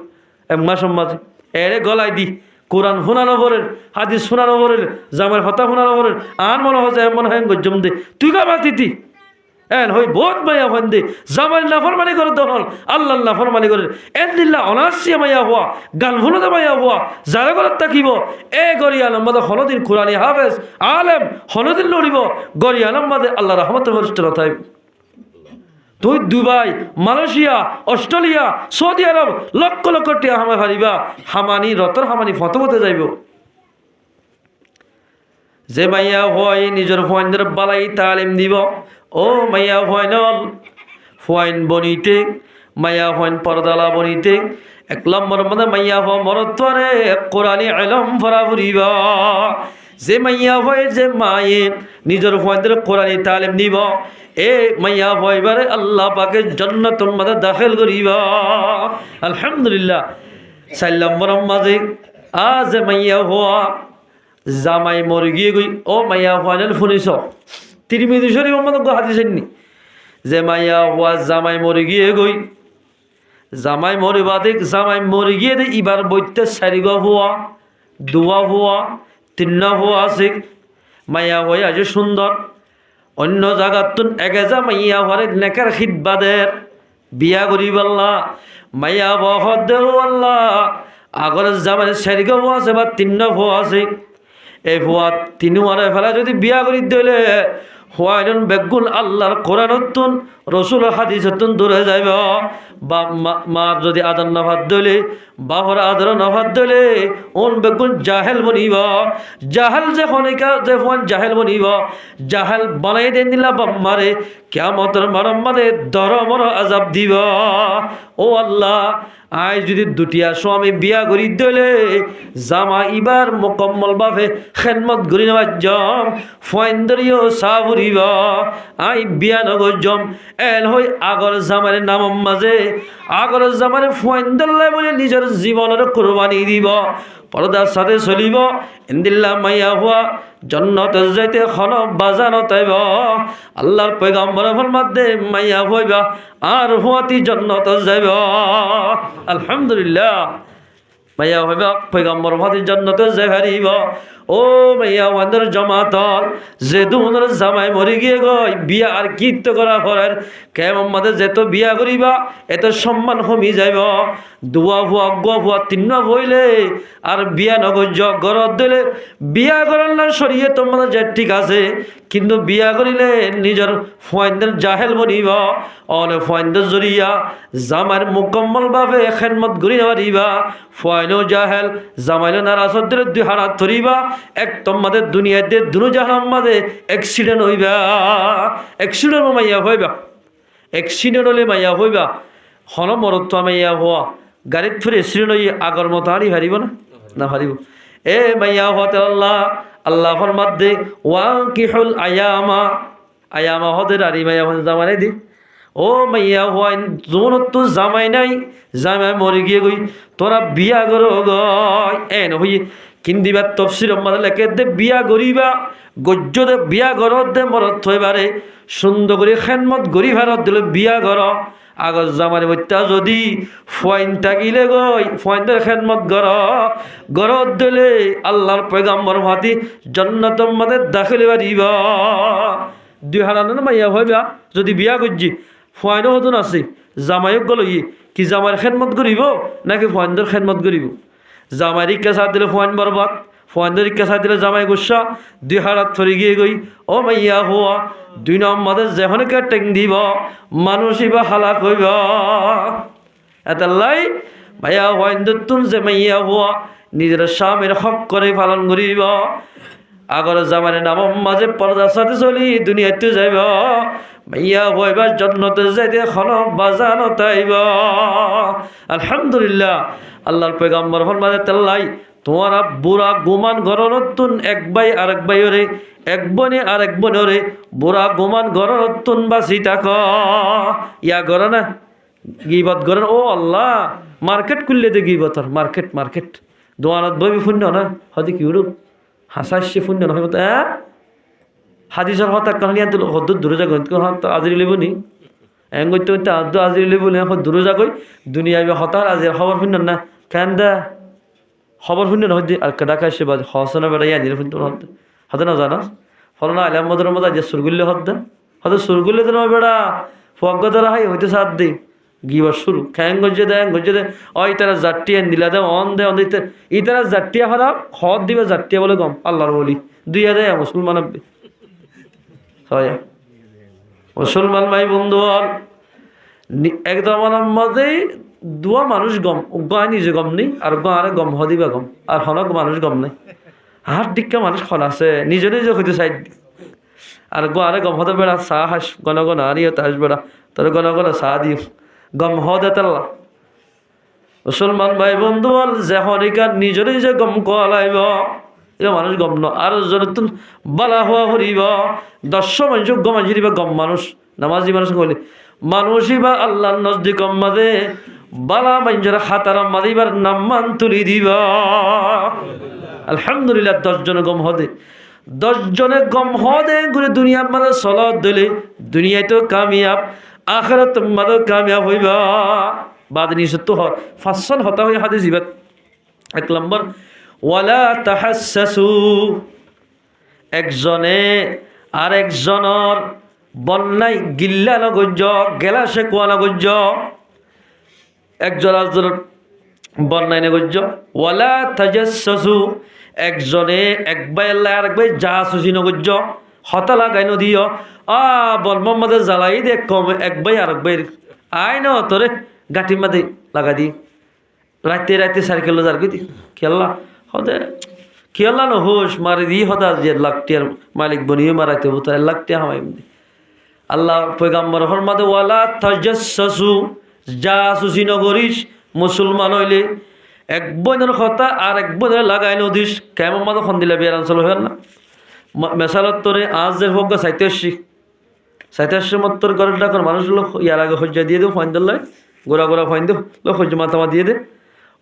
এমা সম্মাজে এরে গলায় দি কোরআন শোনানো পরের হাদিস শোনানো পরের জামার হতা শোনানো পরের আর মনে হয় মনে হয় গজ্জম দে তুই গা বাতিতি এন হই বহুত মাইয়া হন দে জামাই নাফরমানি করে দহল আল্লাহ নাফরমানি করে এদিল্লা অনাসিয়া মাইয়া হওয়া গান ভুলতে মাইয়া হওয়া যারা ঘরত থাকিব এ গরিয়াল মাদে হনদিন কোরআনি হাফেজ আলেম হনদিন লড়িব গরিয়াল মাদে আল্লাহ রহমতের ফেরেশতা থাইব। তুই দুবাই মালয়েশিয়া অস্ট্রেলিয়া সৌদি আরব লক্ষ লক্ষ টিয়া হামা হারিবা হামানি রতর হামানি ফতমতে যাইব। যে মাইয়া হয় নিজের ফোয়াইনদের বালাই তালিম দিব। ও মাইয়া ফোয়াইনল ফোয়াইন বনিতে মাইয়া ফোয়াইন পরদালা বনিতে 1 নম্বর মধ্যে মাইয়া হওয়া মরত্বরে কোরআনি ইলম ফরা ফুরিবা। যে মাইয়া হয় যে মায়ে নিজের ফোয়াইনদের কোরআনি তালিম দিব এ মাইয়া হইবারে আল্লাহ পাকে জান্নাতুল মধ্যে দাখিল করিবা। আলহামদুলিল্লাহ 4 নম্বর মাঝে আজ মাইয়া হওয়া জামাই মরে গিয়ে গই ও মাইয়া হওয়ানের শুনিস তিরমিজি শরীফ মধ্যে হাদিস নি যে মাইয়া হওয়া জামাই মরে গিয়ে গই জামাই মরে বাদে জামাই মরে গিয়ে দে এবার বইতে 4 হওয়া 2 হওয়া 3 হওয়া আছে মাইয়া হয়ে আজ সুন্দর অন্য জায়গাতুন এগেজা মাইয়া হরে নেকার খিদবাদের বিয়া করিব আল্লাহ মাইয়া বহদ দেও আল্লাহ আগর জামাই 4 হওয়া আছে বা 3 হওয়া আছে এই হওয়া 3 হওয়ারে ফেলা যদি বিয়া করি দিলে হওয়াইন বেগুন আল্লাহর কোরআনতুন রসুল হাদিসতুন দূরে যাইব বা মার যদি আদর নভাত দলে বাহর আদর নভাত দলে ওন বেগুন জাহেল বনিব জাহেল যে খনিকা যে ফোন জাহেল বনিব জাহেল বানাই দেন দিলা বাম্মারে কিয়ামতের মারম্মাদে দরমর আজাব দিব ও আল্লাহ আই যদি দুটিয়া স্বামী বিয়া করি দলে জামা ইবার মোকম্মল ভাবে খেদমত করি নেওয়ার জম ফয়েন্দরিও সাবুরিব আই বিয়া নগর জম এল হই আগর জামারে নামম মাঝে আগর জামারে ফয়েন্দল্লাই বলে নিজের জীবনের কোরবানি দিব পর্দার সাথে চলিব ইন্দিল্লা মাইয়া হওয়া জন্নত যাইতে খন বাজানো তাইব আল্লাহর পয়গম্বর ফরমাতে মাইয়া হইবা আর হুয়াতি জন্নত যাইব আলহামদুলিল্লাহ মাইয়া হইবা পয়গম্বর ফাতি জন্নত যাই হারিব ও মাইয়া ওয়াদের জমাতল যে দুনের জামাই মরি গিয়ে গই বিয়া আর কীর্ত করা করার কেমন মাঝে যেত বিয়া করিবা এত সম্মান কমি যাইব দুয়া ভুয়া গুয়া ভুয়া তিন্ন হইলে আর বিয়া নগজ গরত দিলে বিয়া করার সরিয়ে তোমার যে ঠিক আছে কিন্তু বিয়া করিলে নিজের ফয়েন্দের জাহেল বনিব অনে ফয়েন্দের জরিয়া জামাইয়ের মুকম্মল ভাবে খেদমত করি নেওয়ারিবা ফয়েনও জাহেল জামাইলে নারাজদের দুই হারাত ধরিবা এক তোমাদের দুনিয়াতে দুনো জাহান মাঝে অ্যাক্সিডেন্ট হইবা অ্যাক্সিডেন্ট মাইয়া হইবা অ্যাক্সিডেন্ট হলে মাইয়া হইবা হন মরত মাইয়া হওয়া গাড়িত ফিরে অ্যাক্সিডেন্ট হই আগর মতো হারি হারিব না হারিব এ মাইয়া হতে আল্লাহ আল্লাহর মধ্যে ওয়াকিহুল আয়ামা হতে আরি মাইয়া হতে জামাই দি ও মাইয়া হওয়াই যোন তো জামাই নাই জামাই মরি গিয়ে গই তোরা বিয়া করো গয় এন হই কিন্দিবার তফসির আমাদের লেখে দে বিয়া গরিবা গজ্য দে বিয়া ঘরত দে মরত থইবারে সুন্দর করে খেদমত গরি ভারত দিলে বিয়া ঘর আগত জামার বইটা যদি ফয়েন থাকিলে গই ফয়েনদের খেদমত ঘরত দিলে আল্লাহর পয়গাম্বর ভাতি জান্নাতের মধ্যে দাখিল বাড়িবা দুই হারানো মাইয়া হইবা যদি বিয়া করছি ফয়েনও হতন আছে জামাইক গল কি জামাইয়ের খেদমত করিব নাকি ফয়েনদের খেদমত করিব জামাই রিক্কা সাথ দিলে ফয়েন বরবাদ ফয়েনদের রিক্কা সাথ দিলে জামাই গুসা দুই হারাত থরি গিয়ে গই ও মাইয়া হওয়া দুই নম্বরে যেখনকে টেং দিব মানুষই বা হালাক হইব এতাল্লাই ভাইয়া ফয়েনদের তুন যে মাইয়া হওয়া নিজের স্বামীর হক করে পালন করিব আগর জামানে নামম মাঝে পর্দার সাথে চলি দুনিয়াতে যাইব মাইয়া হইবা জন্নতে যাইতে খন বাজানো তাইব আলহামদুলিল্লাহ আল্লাহর পয়গম্বর ফরমাতে তাল্লাই তোমারা বুড়া গুমান গরনতুন এক ভাই আরেক ভাই ওরে এক বনে আরেক বনে ওরে বুড়া গুমান গরনতুন বাসি থাক ইয়া গর না গিবত গরন ও আল্লাহ মার্কেট খুললে দে গিবতর মার্কেট দোয়ানত বই শূন্য না হয়তো কি রূপ হাসাইছে শূন্য নহয় মতো হাদিসর হতা কাহিনী আনতো হদ্দুর দূরে যাগো আজরি লিব নি এঙ্গইতে আদু আজরি লিব নি এখন দূরে যাগই দুনিয়া হতার আজ খবর শূন্য না কেন দা খবর শূন্য নহয় আর ডাকা সে বাজ হসনা বেড়াই আনিল শুনতে হতে না জানা ফলনা আলাম মদর মতো আজ সুরগুল্লে হদ্দা হয়তো সুরগুল্লে তো নয় বেড়া ফগদারা হাই হইতে সাথ দে গিবার শুরু খ্যাং গজ্জে দেয় ওই তারা জাট্টিয়া নিলা দেয় অন দেয় ই তারা জাট্টিয়া হারাপ হদ দিবে জাট্টিয়া বলে গম আল্লাহর বলি দুইয়া দেয় মুসলমান হয় মুসলমান ভাই বন্ধু একদম আমার মধ্যে দুয়া মানুষ গম গায় নিজে গম নেই আর গাঁরে গম হদিবা গম আর হনক মানুষ গম নেই হাত দিকা মানুষ খন আছে নিজে হইতে চাই আর গাঁরে গম হতে বেড়া চাহ হাস গণ আনিও তাস বেড়া তোর গণ চাহ দিও গম হদে তাল্লা মুসলমান ভাই বন্ধু যে হরিকার নিজে গম কলাইব এ মানুষ গম ন আর যতন বালা হওয়া হরিব 10 মানুষ গম আনজিবা গম মানুষ নামাজি মানুষ কইলে মানুষই বা আল্লাহর নজদিক মাঝে বালা মানুষের খাতার মাদিবার নাম্মান তুলি দিবা আলহামদুলিল্লাহ 10 জন গম হদে 10 জনে গম হদে ঘুরে দুনিয়ার মানে চলত দিলে দুনিয়ায় তো কামিয়াব আখিরাত মাদো কামিয়াব হইবা বাদনি সত্য হয় ফাসল হতা হই হাদিস ইবাত 1 নম্বর ওয়ালা তাহাসসু একজনে আরেকজনের বন্যায় গিল্লা নগজ্য গেলাসে কোয়া নগজ্য একজন আরেকজনের বন্যায় নগজ্য ওয়ালা তাজাসসু একজনে এক ভাই আল্লাহ আরেক ভাই জাসুসি নগজ্য হতা লাগাই নদিও বল মোহাম্মদের জ্বালাই দে কম এক ভাই আরেক ভাই আই ন তোরে গাঁটির মাঝে লাগা দি রাতে রাতে সাইকেল যার কি খেললা হদে খেললা না হোস মারি দি হদা যে লাখটিয়ার মালিক বনিয়ে মারাইতে হতো 1 লাখ টাকা হামাই আল্লাহ পয়গাম্বর ফরমাতে ওয়ালা তাজাসসু জাসুসি নগরিস মুসলমান হইলে এক বইনের কথা আর এক বইনের লাগাই নদিস কেমন মাঝে খন দিলে বিয়ার অঞ্চল হইল না মেসালত তোরে আজ যে হোক 87 মত্তর ঘরের ডাকর মানুষ লোক ইয়ার আগে হজ্জা দিয়ে দেও ফাইন দিল্লাই গোড়া গোড়া ফাইন দেও লোক হজ্জা মাথামা দিয়ে দে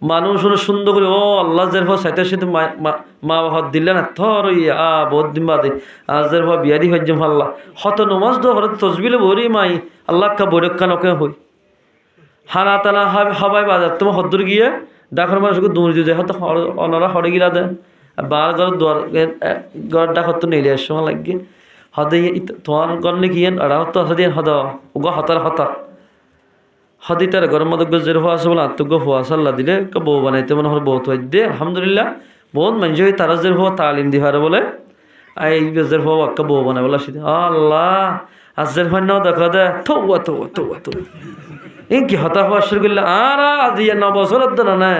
মানুষ হলো সুন্দর করে ও আল্লাহ জের ফ 87 মা বাবা দিলে না থর বহুত দিন বাদে আজ জের ফ বিয়াদি হজ্জা ফাল্লা হত নমাজ দো হরত তসবিলে ভরি মাই আল্লাহ কা বৈরক্ষা নকে হই হানা তানা হাবাই বাজার তোমার হদ্দুর গিয়ে ডাকর মানুষকে দৌড় দিয়ে হয়তো অনারা হরে গিলা দেয় বার ঘর ঘর ডাকর তো নেই আসার সময় লাগে হদে তোমার ঘর নাকি আড়া হতো হদিয়ে হদ গ হতার হতা হদি তার ঘরের মধ্যে গজের হওয়া আছে বলে আত্মজ্ঞ হওয়া সাল্লাহ দিলে বউ বানাইতে মনে হয় বহুত হয়ে দে আলহামদুলিল্লাহ বহুত মানুষ হয়ে তারা যে হওয়া তালিম দি হারে বলে এই গজের হওয়া একটা বউ বানাই বলে আসি আল্লাহ আজের হয় নাও দেখা দে তো এই কি হতা হওয়া শুরু করলে আর আজ ইয়ে 9 বছরের তো না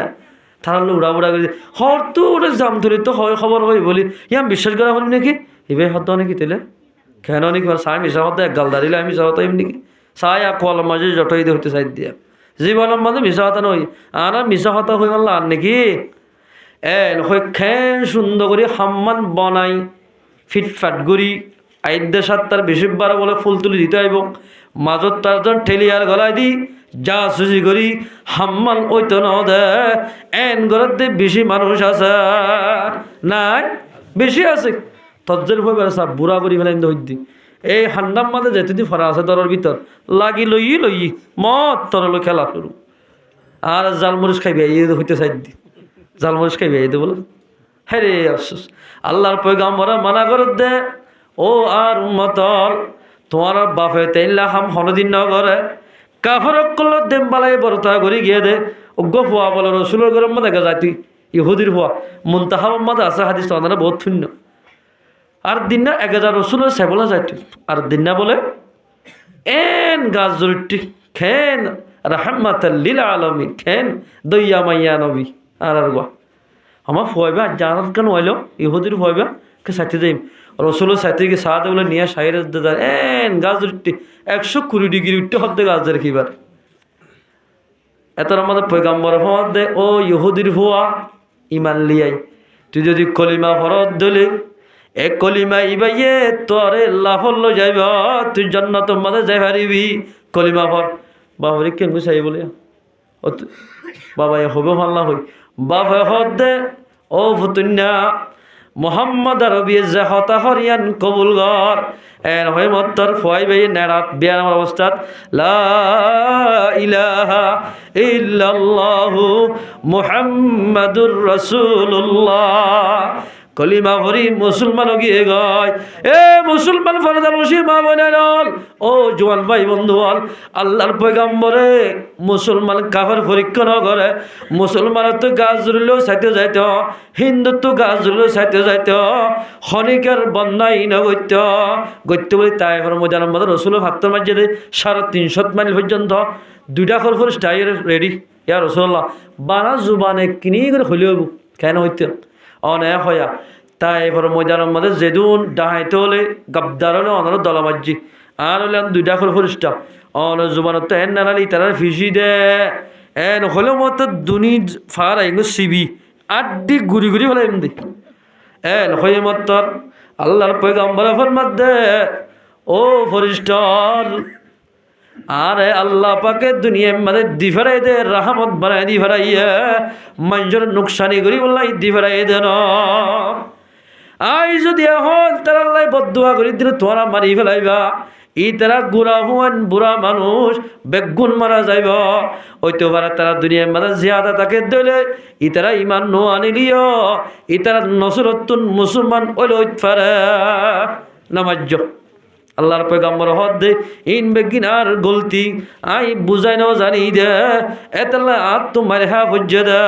তারা উড়া উড়া করে হর তো ওটা জাম ধরে তো হয় খবর হয় বলি ইয়াম বিশ্বাস করা হল নাকি এবার হত নাকি তেলে কেন নাকি সাই মিশা হতো এক গাল দাঁড়িলে আমি মিশা হতো এমনি সাই আর কলম মাঝে জটই দিয়ে হতে সাইড দিয়া জীবনের মাঝে মিশা হতা নই আর মিশা হতা হয়ে গেল আর নাকি হয় খেন সুন্দর করে হাম্মান বনাই ফিটফাট করি আইদের সাত তার বেশি বার বলে ফুল তুলি দিতে আইব মাজত তার ঠেলিয়ার গলায় দি যা সুজি করি হাম্মান ওই তো নদে এন গড়াতে বেশি মানুষ আছে নাই বেশি আছে তজ্জের ভয় বেড়া বুড়া বুড়ি ফেলে হইদি এই হান্ডার মাঝে যেতে দি ফরা আছে দরের ভিতর লাগি লই মত তরল খেলা শুরু আর জালমরিচ খাইবে এই হইতে চাই দি জালমরিচ খাইবে এই বলে হ্যাঁ রে আফসোস আল্লাহর পয়গাম্বরা মানা করে দে ও আর উম্মতল তোমার বাপে তেইল্লা হাম হনদিন ন করে কাফরক করল দেম বালাই বরতা করি গিয়ে দে অজ্ঞ ফুয়া বলে রসুলের গরম মধ্যে দেখা যায় তুই ইহুদির ফুয়া মুনতাহা মধ্যে আছে হাদিস তো বহুত শূন্য আর দিন না 1000 রসুলের সেবলা যায় তুই আর দিন না বলে এন গাছ জরিটি খেন রাহমাতাল্লিল আলামিন খেন দইয়া মাইয়া নবী আর গা আমার ফুয়াইবা জানাত কেন হইলো ইহুদির ফুয়াইবা কে সাথে যাইম রসুলের সাথে গিয়ে সাদে বলে নিয়ে সাইরে এন গাছ জরিটি 120 ডিগ্রি উঠতে হতে গাছ ধরে কিবার এত আমাদের পয়গাম্বর ফোয়াদ দে ও ইহুদির ফুয়া ইমান লিয়াই তুই যদি কলিমা ফরত দিলি এক কলিমা ইবাইয়ে তোরে লাফল যাইব তুই জান্নাতের মাঝে যাই পারিবি কলিমা ফর বাবারে কেন চাই বলে ও বাবা হবে ভাল্লা হই বাবা হদ দে ও ভুতুন্যা মোহাম্মদ রবি হতা হরিয়ান কবুল গর এন হয়ে মত্তর ফুয়াই ভাই নেড়াত বিয়ার আমার অবস্থাত লা ইলাহা ইল্লাল্লাহু মুহাম্মাদুর রাসূলুল্লাহ কলিমা ভরি মুসলমান গিয়ে গয় এ মুসলমান ফরদার মা বনাল ও জোয়ান ভাই বন্ধু বল আল্লাহর পয়গাম্বরে মুসলমান কাফের পরীক্ষা ন করে মুসলমানের তো গাছ জুড়লেও সাইতে যাইতে হিন্দুর তো গাছ জুড়লেও সাইতে যাইতে খনিকের বন্যাই ন গত্য বলি তাই মজার মধ্যে রসুলের ভাত্তর মাঝে 350 মাইল পর্যন্ত 2টা খরফর স্টাইল রেডি ইয়া রসুল্লাহ বানা জুবানে কিনি করে হইলেও কেন হইতে অনেক হয়া তাই এবার ময়দানের মধ্যে যেদুন ডাহাইতে হলে গাবদার হলে অনার দলামাজি আর হলে 2টা করে ফরিস্টা অন জুবানত তো এন নানালি তারা ফিসি দে এন হলেও মতো দুনি ফার আইগুলো সিবি আড্ডি ঘুরি ঘুরি হলে এমনি এন হয়ে মতর আল্লাহর পয়গাম্বর ফরমাত দে ও ফরিস্টার আরে আল্লাহ পাকে দুনিয়ার মধ্যে দি ফেরাই দে রহমত বানাই দি ফেরাইয়া মানুষের নুকসানি করি বললাই দি ফেরাই দে না আই যদি এখন তারা আল্লাহ বদুয়া করি দিলে তোরা মারি ফেলাইবা ই তারা গুড়া হুয়ান বুড়া মানুষ বেগুন মারা যাইব হইতে পারে তারা দুনিয়ার মধ্যে জিয়াদা তাকে দিলে ই তারা ইমান নো আনিলিও ই তারা নসরতুন মুসলমান ওইলে হইতে পারে নামাজ্য আল্লাহর পয়গাম্বর হদ দে ইন বেগিনার গলতি আই বুঝাই ন জানি দে এতলা আত তোমার হা বুঝে দে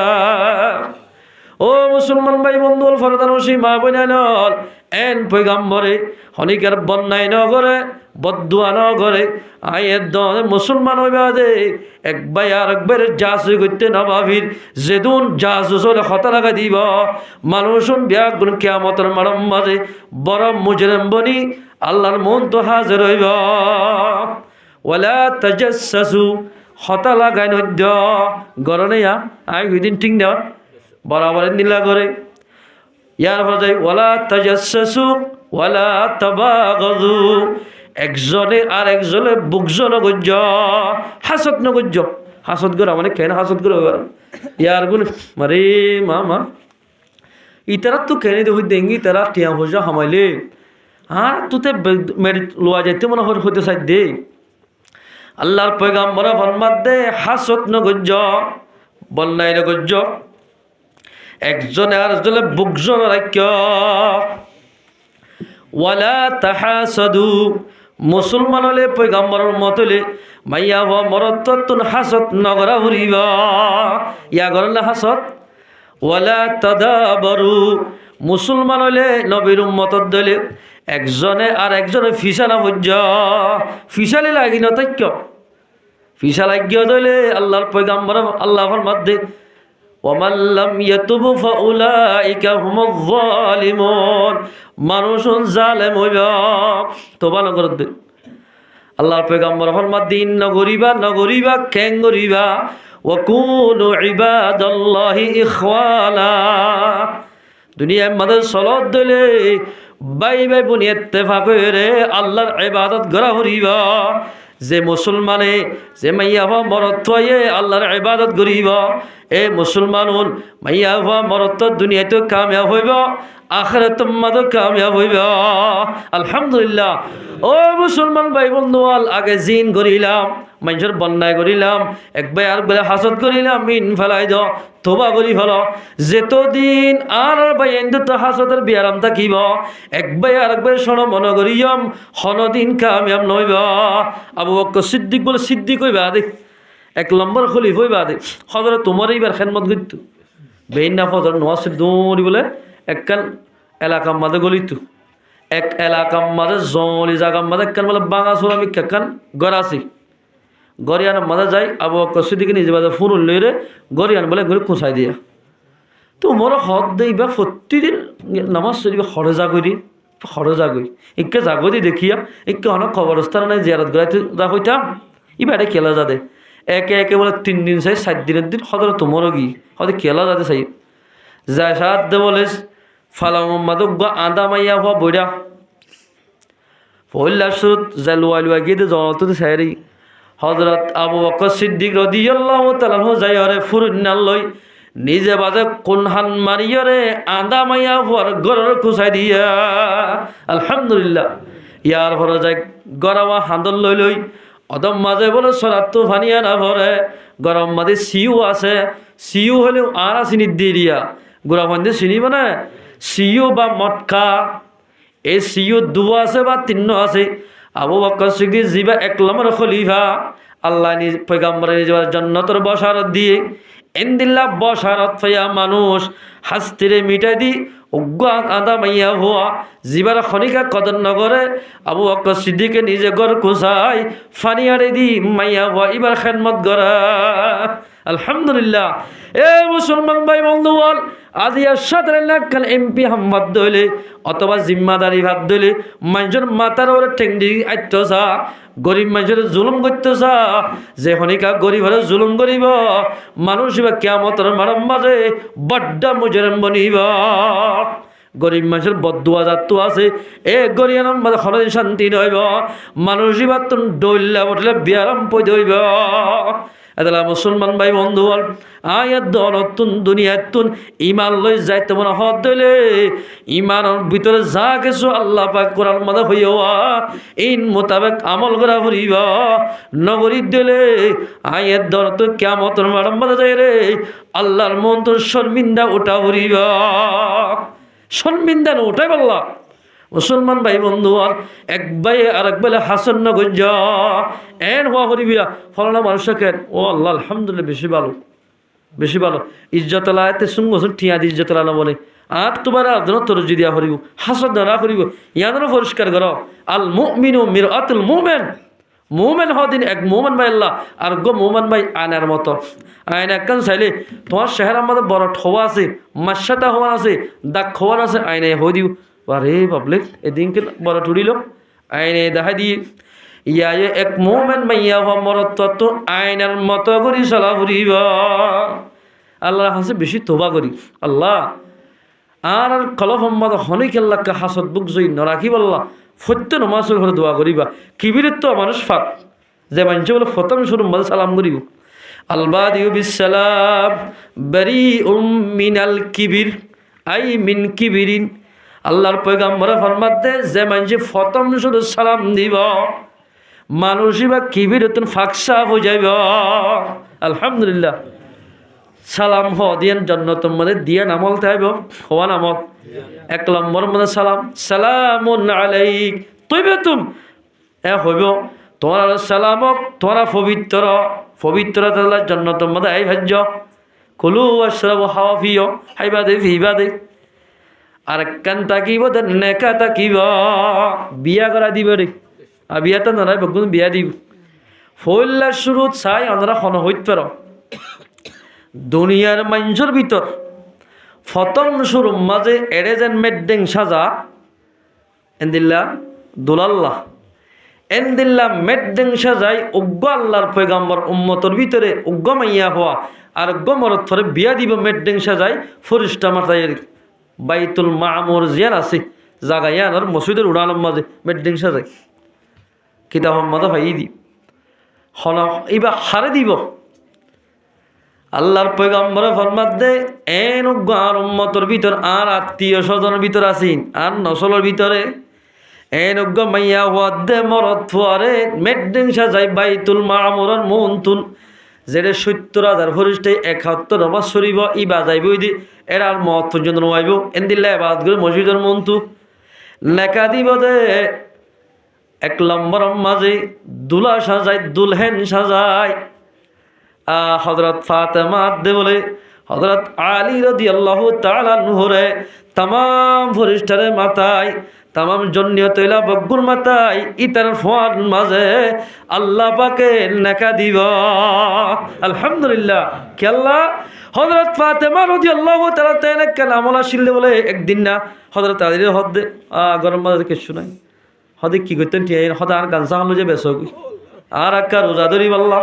ও মুসলমান ভাই বন্ধু ফরদানসী মা বোনাল এন পয়গাম্বরে হনিকার বন্যায় নগরে বদুয়া নগরে আয়ের দলে মুসলমান হইবা দে একবার আর একবার জাসু করতে নবাবির যেদুন জাসু চলে হতা লাগা দিব মানুষন ব্যাগুন কিয়ামতের মারম মাঝে বড় মুজরিম বনি আল্লাহর মন তো হাজির হইব ওয়ালা তাজাসসু হতা লাগাই নদ্য গরনে আই হইদিন ঠিক না বরাবর নীলা করে ইয়ার হয়ে যায় ওয়ালা তাজাসসু ওয়ালা তাবাগাযু একজনে আর একজনে বুকজন গজ্জ হাসদ ন গজ্জ হাসদ করা মানে কেন হাসদ করে ইয়ার গুলো মারে মামা ইতারা তো কেন দেখি দেঙ্গি তারা টিয়া ভোজা হামাইলে হ্যাঁ তুতে মেরে লোয়া যাইতে মনে হতে চাই দে আল্লাহর পয়গাম্বর ফরমাত দে হাসদ ন গজ্জ বন্যায় ন গজ্জ একজনে আর একজনে বুকজন রাখ্য ওয়ালা তাহাসাদু মুসলমান হলে পয়গাম্বরের মতলে মাইয়া হওয়া মরত্তুন হাসত নগরা ঘুরিবা ইয়া গরলে হাসত ওয়ালা তাদাবারু মুসলমান হলে নবীর উম্মতর দলে একজনে আর একজনে ফিসালা হজ্জ ফিসালে লাগি না তৈক্য ফিসা লাগিয়ে দলে আল্লাহর পয়গাম্বর আল্লাহর মধ্যে ওয়ামান লাম ইয়াতুবু ফাউলাইকা হুমুয যালিমুন মানুষুন জালেম হইবা তোবা নগরত আল্লাহর পয়গম্বর ফরমাত দিন নগরিবা কেন গরিবা ওয়া কুনু ইবাদাল্লাহি ইখওয়ানা দুনিয়ার মধ্যে সলাত দিলে বাই বুনি ইত্তেফাক করে আল্লাহর ইবাদত করা হরিবা যে মুসলমানে যে মাইয়া হওয়া মরত্বয়ে আল্লাহর ইবাদত করিব এ মুসলমানুন মাইয়া হওয়া মরত্ব দুনিয়াতে কামিয়াব হইব আখিরাত মাদো কামিয়াব হইব আলহামদুলিল্লাহ ও মুসলমান ভাই বন্ধুয়াল আগে জিন করিলাম মানুষের বন্যায় করিলাম একবার আর বেলা হাসদ করিলাম মিন ফেলাই দ তোবা করি ফেল যেতদিন আর ভাই তো হাসদের বিয়ারাম থাকিব একবার আর একবার শোন মনে করিয়ম হনদিন কামিয়াব নইব আবু বকর সিদ্দিক বলে সিদ্দিক হইবা দেখ এক নম্বর খলিফ হইবা দেখ হজরে তোমার এইবার খেদমত করত বেইন না ফজর নোয়াজ দৌড়ি বলে একখান এলাকার মাঝে গলিত এক এলাকার মাঝে জলি জাগার মাঝে একখান বলে বাঙা চোরা আমি একখান গড়াছি গরিয়ান মাঝে যাই আবু বকর সিদ্দিকে নিজে বাজে ফুরুন লইরে গরিয়ান বলে ঘুরে খুঁচাই দিয়া তো মোর হদ দেইবা প্রতিদিন নামাজ শরীফ হরজা করি ইকে জাগরি দেখিয়া ইকে অনেক খবরস্থান নাই জিয়ারত গড়াইতে যা হইতাম ইবারে খেলা যাদে একে একে বলে 3 দিন চাই 7 দিনের দিন হদরে তোমারও গি হদে খেলা যাতে চাই যায় সাত দে বলে ফালাম মাদক আদা মাইয়া হওয়া বইরা পহিলা শুরুত যা লুয়া গিয়ে দে জনতে সাইরি হজরত আবু বকর সিদ্দিক রাদিয়াল্লাহু তাআলা যাই আরে ফুরুন্নাল লই নিজে বাজে কোনহান মারিয়রে আদা মাইয়া হওয়ার গরর খুঁচাই দিয়া আলহামদুলিল্লাহ ইয়ার ভরে যাই গরাওয়া হান্দল লই অদম মাঝে বলে সরাত ফানিয়া না ভরে গরম মাঝে সিউ আছে সিউ হলেও আর চিনি দিয়ে দিয়া গোড়া ফান্দি চিনিব না সিউ বা মটকা এই সিউ 2 আছে বা 3 আছে আবু বকর সিদ্দিক জিবা 1 নম্বর খলিফা আল্লাহ নিজ পয়গম্বরের নিজের জান্নাতের বশারত দিয়ে ইনদিল্লাহ বশারত পাইয়া মানুষ হাস্তিরে মিটাই দি উগ্র আদা মাইয়া হওয়া জিবার খনিকা কদর নগরে আবু বকর সিদ্দিকে নিজে ঘর কুসাই ফানিয়ারে দি মাইয়া হওয়া এবার খেদমত করা আলহামদুলিল্লাহ এ মুসলমান ভাই বন্ধুগণ আজিয়া 17 লাখ এমপি হাম্মদ দইলে অথবা জিম্মাদারি ভাত দইলে মানুষের মাথার ওরে ঠেংডি আইতসা গরিব মানুষের জুলুম করতেছা যে খনিকা গরিবের জুলুম করিব মানুষ বা কিয়ামতের মারম মাঝে বড্ডা মুজরিম বনিব গরিব মানুষের বদুয়া জাতু আছে এ গরিয়ানোর মাঝে খরচ শান্তি নইব মানুষ বা তুন ডইল্লা বটলে বিয়ারাম পই দইব এতলা মুসলমান ভাই বন্ধু আয়াত নতুন দুনিয়াতুন ইমান লই যাইতে মনে হদ দিলে ইমানের ভিতরে যা কিছু আল্লাহ পাক কোরআন মধ্যে হইয়া ইন মোতাবেক আমল করা ফুরিব নগরী দিলে আয়াত নতুন কিয়ামতের মাঠের মধ্যে যাই রে আল্লাহর মন তোর শর্মিন্দা ওঠা ফুরিব শর্মিন্দা ওঠাই বললা মুসলমান ভাই বন্ধু এক ভাই আর এক বেলা হাসন নগঞ্জ এন হওয়া হরিবিয়া ফলানা মানুষকে ও আল্লাহ আলহামদুলিল্লাহ বেশি ভালো বেশি ভালো ইজ্জতলা এতে সুঙ্গ ঠিয়া দি ইজ্জতলা না বলে আর তোমার আদর তরজি দিয়া করিব হাসদ না করিব ইয়াদর পরিষ্কার করো আল মুমিনু মিরআতুল মুমিন মুমিন হদিন এক মুমিন ভাই আল্লাহ আর গো মুমিন ভাই আয়নার মতো আয়না একখান চাইলে তোমার চেহারার মধ্যে বড় ঠোয়া আছে মাসাটা হওয়া আছে দাগ খোয়ার আছে আয়নায় হয়ে দিও আরে পাবলিক এদিনকে বড় টুড়িল আয়নায় দেখা দিয়ে ইয়া এক মুমিন মাইয়া হওয়া মরত তো আয়নার মতো করি চলা ফুরিব আল্লাহ হাসে বেশি তোবা করি আল্লাহ আর কলহম্মদ হনিক আল্লাহকে হাসত বুক জয়ী নরাখি বললা সত্য নমাজের ঘরে দোয়া করিবা কিবিরের তো মানুষ ফাঁক যে মানুষ বলে ফতম শুরু মাঝে সালাম করিব আলবাদিউ বিসালাম বারি মিনাল কিবির আই মিন কিবিরিন আল্লাহর পয়গাম্বরে ফরমাত দে যে মানুষ ফতম শুরু সালাম দিব মানুষই বা কিবির ফাঁকসা হয়ে যাইব আলহামদুলিল্লাহ সালাম হ দিয়ান জন্নতর মধ্যে দিয়ান আমল থাকব হওয়ান আমল এক নম্বর মধ্যে সালাম সালামুন আলাইক তৈবে তুম হইব তোমার সালামক তোমার পবিত্র পবিত্র জন্নতর মধ্যে আই ভাজ্য কুলু আশরাবু হাওয়া ফিও হাইবাদে ফিবাদে আর কান তাকিব নেকা তাকিব বিয়া করা দিব রে আর বিয়াটা নয় বকুন বিয়া দিব ফইল্লা শুরু চাই আমরা হন হইত পার দুনিয়ার মানুষের ভিতর ফতম শুরুর মাঝে এড়ে যেন মেড্ডেং সাজা এন্দিল্লা দুলাল্লাহ এন্দিল্লা মেড্ডেং সাজাই উগ্র আল্লাহর পয়গাম্বর উম্মতর ভিতরে উগ্র মাইয়া হওয়া আর গমরত ধরে বিয়া দিব মেড্ডেং সাজাই ফরিস্টা মাথায় বাইতুল মামুর জিয়ান আছে জাগাইয়ানোর মসজিদের উড়ানোর মাঝে মেড্ডেং সাজাই কিতাব মাদা ভাই দি হন এইবার হারে দিব আল্লাহর পয়গম্বরে ফরমাত দে এন আর উম্মতর ভিতর আর আত্মীয় স্বজনের ভিতর আসিন আর নসলের ভিতরে এন মাইয়া ওয়াদে মরত ফুয়ারে মেড্ডিং সাজাই বাইতুল মামুরের মন্তুন যেটা ৭০,০০০ ফরিস্টে ৭১ নামাজ শরীব ই বাজাইব দি এরার মত পর্যন্ত নোয়াইব এন্দিল্লা এবাদত করে মসজিদের মন্তু লেখা দিব দে এক নম্বর মাঝে দুলা সাজাই দুলহেন সাজাই হযরত ফাতেমা দে বলে হযরত আলী রাদিয়াল্লাহু তাআলা আনহুরে तमाम ফরিস্টারে মাথায় तमाम জন্নিয়তইলা বগুর মাথায় ইতার ফোয়ার মাঝে আল্লাহ পাকে নেকা দিব আলহামদুলিল্লাহ কি আল্লাহ হযরত ফাতেমা রাদিয়াল্লাহু তাআলা তাইনা কেন আমলা শিললে বলে একদিন না হযরত আলীর হদে গরম মাঝে কিছু নাই হদে কি করতেন টিয়াই হদা আর গানসা হলো যে বেশ আর একটা রোজা ধরি বললা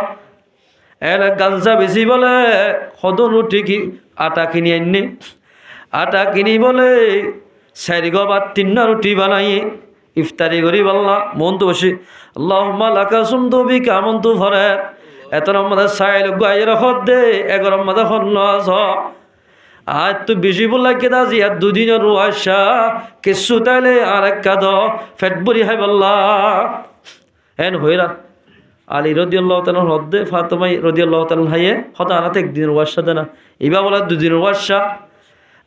এর গাঞ্জা বেশি বলে সদন উঠি কি আটা কিনি আননি আটা কিনি বলে 4 বা 3 রুটি বানাইয়ে ইফতারি করি বললা মন তো বসে আল্লাহুম্মা লাকা সুমতু বিকা আমনতু ফরে এত আমাদের সাইল গায়ের হদে 11 মাদা হন্ন আস আজ তো বেশি বললা কেদা জি আর 2 দিনের রুয়াশা কিছু তাইলে আর এক কাদ ফেট বড়ি হয় বললা এন হইরা আলী রাদিয়াল্লাহু তাআলা হদ্দে ফাতেমা রাদিয়াল্লাহু তাআলা হাইয়ে হতা আনাতে একদিনের ওয়াশা দেনা এবা বলা 2 দিনের ওয়াশা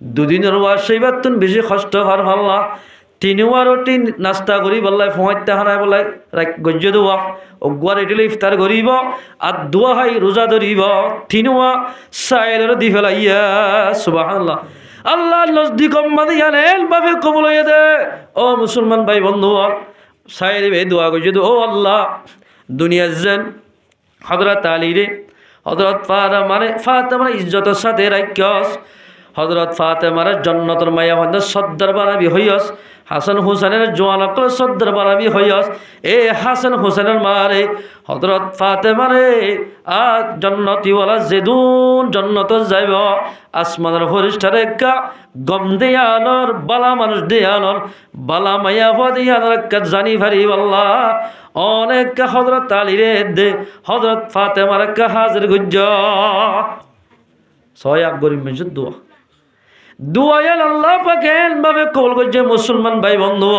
2 দিনের ওয়াশা এবার তুন বেশি কষ্ট হর হল্লা 3 রুটি নাস্তা করি বললাই ফোঁতে হারায় বললাই গজ্জ দোয়া অগুয়ার এটিলে ইফতার করিব আর দোয়া হাই রোজা ধরিব 3 সাইলের দি ফেলাইয়া সুবহানাল্লাহ আল্লাহ নজদিক মাদি আনেল ভাবে কবুল হয়ে দে ও মুসলমান ভাই বন্ধু সাইলে বে দোয়া গজ্জ দো ও আল্লাহ দুনিয়া যেন হযরত আলী রে হযরত ফাতেমার ইজ্জতের সাথে রাখিস হযরত ফাতেমার জান্নাতের মায়া হন্দ সদ্দর বানাবি হইস হাসান হুসেনের জওয়ানকল সদ্দর বানাবি হইস এ হাসান হুসেনের মারে হযরত ফাতেমারে আ জান্নাতি ওয়ালা জেদুন জান্নাত যাইব আসমানের ফেরেশতারে কা গম দেয়ানোর বালা মানুষ দেয়ানোর বালা মায়া ফদিয়ানোর কা জানি ভারি আল্লাহ অনেক হযরত আলী রে দে হযরত ফাতেমার কা হাজির গুজ্জ সয়াক গরিব মানুষের দোয়া দোয়ায়াল আল্লাহ পাকে ভাবে কবুল করছে মুসলমান ভাই বন্ধু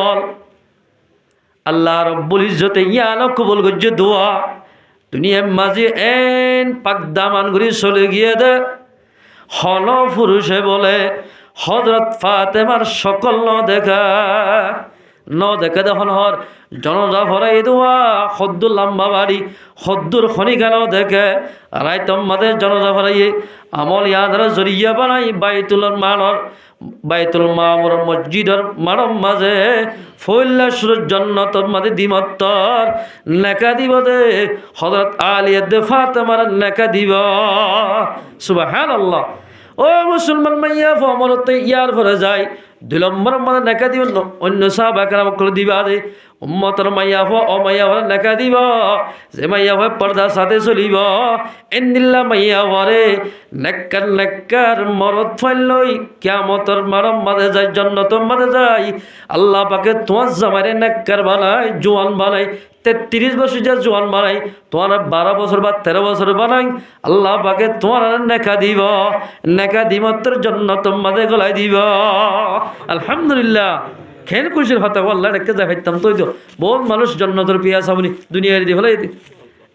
আল্লাহ রব্বুল ইজ্জতে ইয়ানো কবুল করছে দোয়া দুনিয়ার মাঝে এন পাক দামান ঘুরি চলে গিয়ে দে হন পুরুষে বলে হযরত ফাতেমার সকল ন দেখা দেখুন হর জনজা ভরাই দোয়া হদ্দুর লম্বা বাড়ি হদ্দুর খনিকানো দেখে রাইতম মাদের জনজা ভরাইয়ে আমল ইয়াদর জরিয়া বানাই বাইতুল মামুর মসজিদর মারম মাঝে ফৈল্লাসুর জন্নতর মাঝে দিমত্তর নেকা দিব দে হযরত আলী দে ফাতেমার নেকা দিব সুবহানাল্লাহ। ও মুসলমান মাইয়া ফমরতে ইয়ার ভরে যায় 2 নম্বর মানে নেকা দিব অন্য সাহাবা کرام করে দিবা দে উম্মতের মাইয়া ও মাইয়া ভরে নেকা দিব যে মাইয়া হয় পর্দা সাথে চলিব ইন্দিল্লা মাইয়া ভরে নেককার মরদ ফাইলই কিয়ামতের মারম মাঝে যায় জান্নাতের মাঝে যায় আল্লাহ পাকে তোমার জামাইরে নেককার বানাই জওয়ান বানাই 33 বছর যে জওয়ান বানাই তোমার 12 বছর বা 13 বছর বানাই আল্লাহ পাকে তোমার নেকা দিমত্র জান্নাতের মাঝে গলাই দিব আলহামদুলিল্লাহ। খেন খুশির কথা আল্লাহ রেখে যা খাইতাম তো বহুত মানুষ জান্নাতের পিয়াস আপনি দুনিয়ার দি ফেলাই দি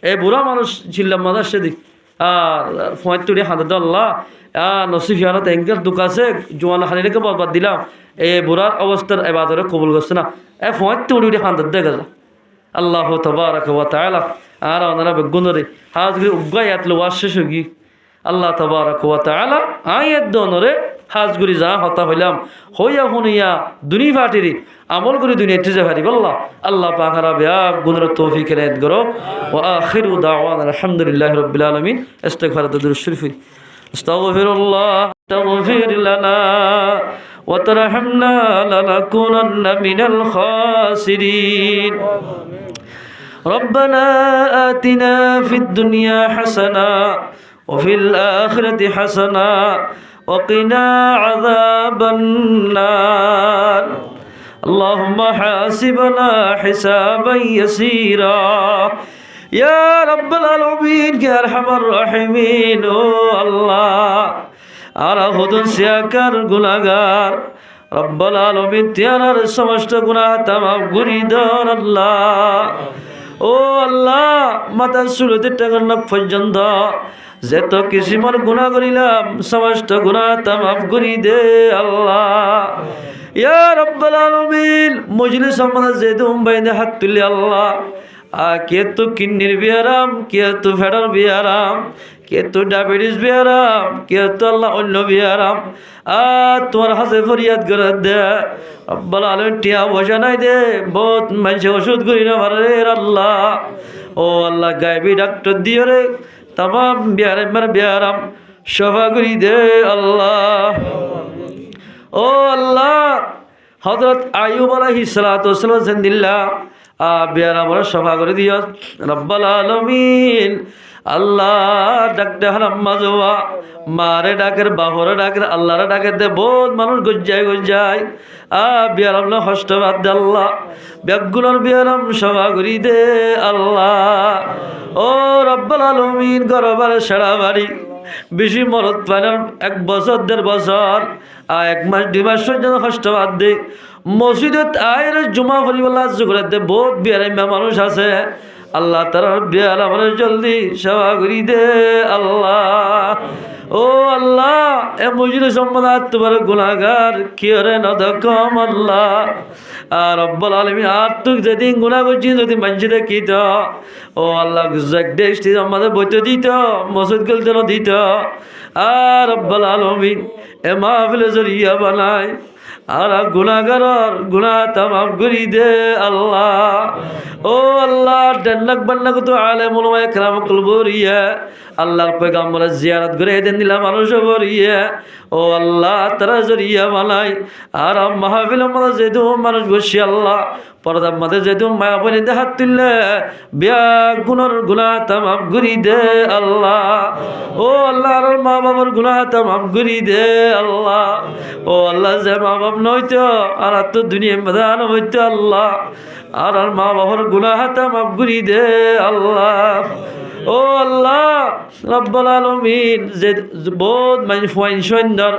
এই বুড়া মানুষ ছিলাম মাদার সেদিক আর ফয়তুরি হাদদ আল্লাহ নসিফিয়ানত এঙ্কেল দুঃখ আছে জোয়ান হানিকে বরবাদ দিলাম এই বুড়ার অবস্থার এবাদরে কবুল করছে না এ ফয়তুরি হাদদ দেখা যা আল্লাহ তাবারাক ওয়া তাআলা আর ওনারা বেগুনরে হাজগির উগায়াতল ওয়াশশুগি আল্লাহ তাবারাক ওয়া তাআলা আয়াত দনরে হাজগুরি যা হতা হইলাম হইয়া হুনিয়া দুনি ফাটিরি আমল করি দুনিয়াতে যে হারি আল্লাহ আল্লাহ পাক রাবিয়া গুণর তৌফিক এনায়েত করো ওয়া আখিরু দাওয়ানা আলহামদুলিল্লাহি রাব্বিল আলামিন ইস্তিগফার দুরুদ শরীফ আস্তাগফিরুল্লাহ তাগফির লানা ওয়া তারহামনা লানাকুনান্না মিনাল খাসিরিন ربنا آتنا في الدنيا حسنة وفي الآخرة حسنة وقنا عذاب النار اللهم حاسبنا حسابا يسيرا يا رب العالمين يا أرحم الراحمين الله أرى خدن سياكر গুনাহগার রব্বুল আলামিনতিয়ার সমস্ত গুনাহ তামাম গুরিদান আল্লাহ ও আল্লাহ মাথা শুরুতে টাকার নাক পর্যন্ত যত কিসিমর গুনাহ করিলাম সমস্ত গুনাহ তামাম করি দে আল্লাহ ইয়া রব্বুল আলামিন মজলিস আমাদের যেদুম বাইনে হাত তুলি আল্লাহ কে তো কিন্নির বিয়ারাম কে তো ফেডার বিয়ারাম কে তো ডায়াবেটিস বিয়ারাম কে তো আল্লাহ অন্য বিয়ারাম তোমার হাতে ফরিয়াদ করে দে রব্বুল আলামিন টিয়া বসা নাই দে বহুত মানুষ ওষুধ করি না পারে আল্লাহ ও আল্লাহ গায়বী ডাক্তার দিও রে तमाम बियाराम शफा करी दे अल्लाह ओ अल्लाह हजरत आयूब अलैहिस्सलाम जिंदिल्ला बियाराम शफा कर दियो रब्बुल आलमीन अल्लाह डाकते हराम्मा जोआ मारे डाकर बाबरे डाकर अल्लाह रे डाके दे बहुत मानुष गुजाय बियाराम ना कष्ट बाद दे अल्लाह बेगुलोर बियाराम शफा करी दे अल्लाह ও রব্বুল আলামিন গরবার সারা বাড়ি বেশি মরদ পাইলাম 1 বছর 1.5 বছর 1 মাস 2 মাস পর্যন্ত কষ্ট বাদ দে মসজিদত আয়ের জুমা পড়িবলা জুগরে দে বহুত বিয়ারাম মানুষ আছে আল্লাহ তাআলা বিয়ারাম জলদি সেবা করি দে আল্লাহ ও আল্লাহ এ মজলিস সম্মানাত তোমার গুনাহগার কিরে না দকম আল্লাহ রব্বুল আলামিন আর তুই যেদিন গুনাহ করছিস যদি মানুষ দেখিত ও আল্লাহ জগদেশটি আমাদের বইতে দিত মসজিদ গলতে দিত রব্বুল আলামিন এ মাহফিল জরিয়া বানায় আর গুনাহগারর গুনাহ তামাম করি দে আল্লাহ ও আল্লাহ ডান্নাক বান্নাক তো আলেম উলামা کرام কুলবরিয়া আল্লাহর পয়গম্বর জিয়ারত করে দেন দিলা মানুষ বরিয়া ও আল্লাহ তারা জরিয়া বানাই আর মাহফিল আমাদের যেদু মানুষ বসি আল্লাহ পর্দার মধ্যে যেদু মায়া বনে দে হাত তুললে বিয়া গুনার গুনাহ তামাম করি দে আল্লাহ ও আল্লাহর মা বাবার গুনাহ তামাম করি দে আল্লাহ ও আল্লাহ যে মা বাপ নইতো আর তো দুনিয়া ময়দান হইতো আল্লাহ আর মা বাবার গুনাহ তামাম করি দে আল্লাহ ও আল্লাহ রব্বুল আলামিন যে বহুত মানুষ সুন্দর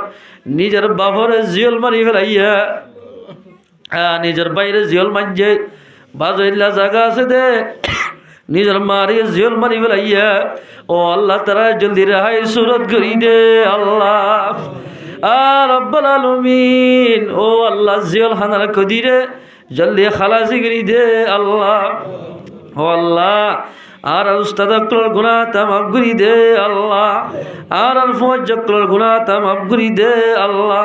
নিজের বাপরে জিয়ল মারি ফেলাইয়া নিজের বাইরে জিয়ল মানছে বাজাইলা জায়গা আছে দে নিজের মারি জিয়ল মারি ফেলাইয়া ও আল্লাহ তারা জলদি রেহাই সুরত করি দে আল্লাহ রব্বুল আলামিন ও আল্লাহ জিয়ল হানার কদিরে জলদি খালাসি করি দে আল্লাহ ও আল্লাহ আর উস্তাদ অকলর গুনাহ তা মাফ করি দে আল্লাহ। আর ফৌজ অকলর গুনাহ তা মাফ করি দে আল্লাহ।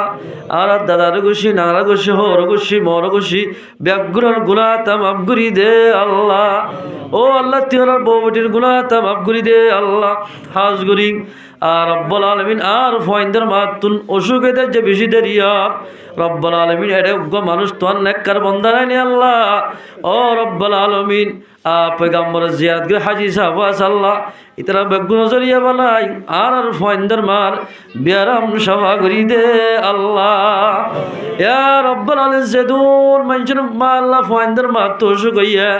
আর দাদার গুছি নানার গুছি হর গুছি মর গুছি ব্যাগুনের গুনাহ তা মাফ করি দে আল্লাহ। ও আল্লাহ তিওরার বউ বেটির গুনাহ তা মাফ করি দে আল্লাহ। হাজ করি আর রব্বুল আলামিন আর ফয়ন্দের মাতুন অসুখে যে বেশি দেরিয়া রব্বুল আলামিন এর উগ্র মানুষ তো নেককার বান্দা নাই আল্লাহ। ও রব্বুল আলামিন পয়গম্বর জিয়ারত করে হাজি সাহেব আল্লাহ ইতরা বেগুন জরিয়া বানাই আর ফয়ন্দের মার বিয়ারাম সভা করি দে আল্লাহ। ইয়া রব্বুল আলামিন যেদুন মানুষের মা আল্লাহ ফয়ন্দের মার তো অসুখ হইয়া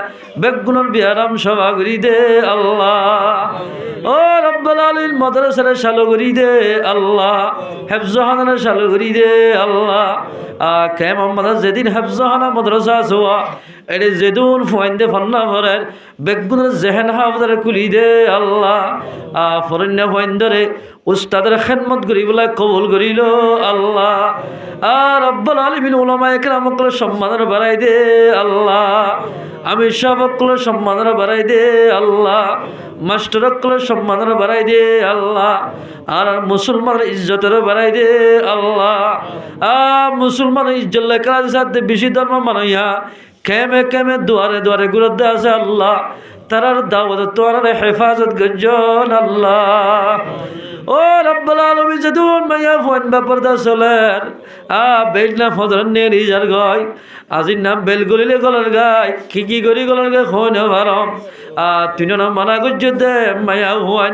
বেগুনের বিয়ারাম সভা করি দে আল্লাহ। ও রব্বুল আলামিন মাদ্রাসার চালু করি দে আল্লাহ। হেফজখানার চালু করি দে আল্লাহ। কে মোহাম্মদ যেদিন হেফজখানা মাদ্রাসা ছোয়া এটি যেদিন ফয়ন্দে ফন্না ভরের বেগুনের জেহেন হাফদার খুলি দে আল্লাহ। ফরন্য ফয়ন্দরে উস্তাদের খেদমত করিবলে কবুল করিল আল্লাহ। আর রব্বুল আলামিন উলামায়ে কেরামকে সম্মানের বাড়াই দে আল্লাহ। আমি সবকলে সম্মানের বাড়াই দে আল্লাহ। মাস্টারকলে সম্মানের বাড়াই দে আল্লাহ। আর মুসলমানের ইজ্জতের বাড়াই দে আল্লাহ। মুসলমানের ইজ্জত লেখা সাথে বেশি ধর্ম মানাইয়া কেমে কেমে দুয়ারে দুয়ারে গুরুত্ব আছে আল্লাহ। তারার দাওয়াত তোর হেফাজত গজন আল্লাহ। ও রব্বুল আলামিন যেদুন মাইয়া ফোন ব্যাপারদা চলেন বেলনা ফদর নিয়ে রিজার গায় আজির নাম বেল গলিলে গলার গায় কি করি গলার গায় খোন ভারম তিন মানা গজ্জ দে মাইয়া হন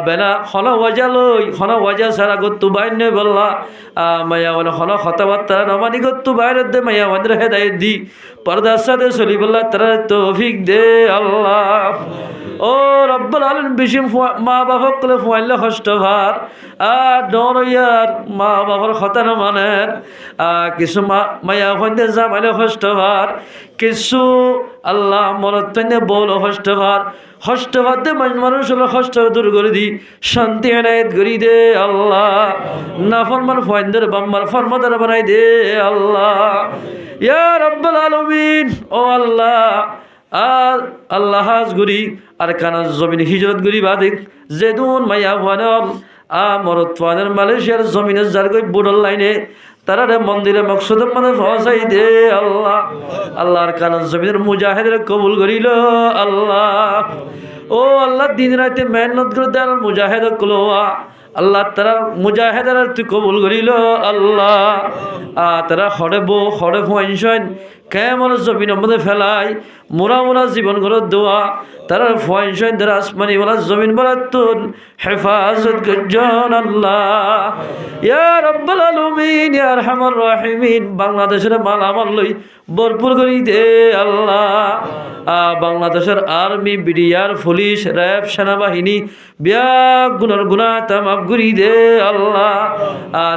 বেলা হন ওয়াজা লই হন ওয়াজা সারা গত্তু বাইন নে বললা মাইয়া হন হন কথাবার্তা নমানি গত্তু বাইরে দে মাইয়া ওদের হেদায়েত দি পর্দার সাথে চলি বললা তারা তৌফিক দে আল্লাহ। ও রব্বুল আলামিন বেশি মা বাবা কলে ফুয়াইলে কষ্ট ভার ডর মা বাবার কথা না মানেন কিছু মায়া হইতে জামাইলে কষ্ট ভার কিছু আল্লাহ মরত বল কষ্ট ভার দে মানুষ হলো কষ্ট দূর করে দি শান্তি এনায়েত করি দে আল্লাহ। না ফরমান ফুয়াইন্দের বাম্মার ফরমাদার বানাই দে আল্লাহ। ইয়া রব্বুল আলামিন ও আল্লাহ আল্লাহ হাজ গুরি আর কানার জমিন হিজরত গুরি বাদিক যেদুন মাইয়া ভানল মরত ফানের মালয়েশিয়ার জমিনের যার গই বুড়ল লাইনে তারা মন্দিরে মকসুদ মানে পৌঁছাই দে আল্লাহ। আল্লাহর কানার জমিনের মুজাহিদের কবুল করিল আল্লাহ। ও আল্লাহ দিন রাতে মেহনত করে দেন মুজাহিদ কলোয়া আল্লাহ তারা মুজাহিদের তুই কবুল করিল আল্লাহ। তারা হরে ফুয়াইন কেমন জমিন মধ্যে ফেলাই মোরা জীবন ঘরের দোয়া তারা ফুয়াইন তারা আসমানি বলা জমিন বলা তুন হেফাজত গজন আল্লাহ। ইয়া রব্বুল আলামিন ইয়া আরহামার রাহিমিন বাংলাদেশের মালামাল লই ভরপুর করি দে আল্লাহ। বাংলাদেশের আর্মি বিডিআর পুলিশ র্যাব সেনাবাহিনী বিয়া গুনার গুনাহ তা মাফ করি দে আল্লাহ।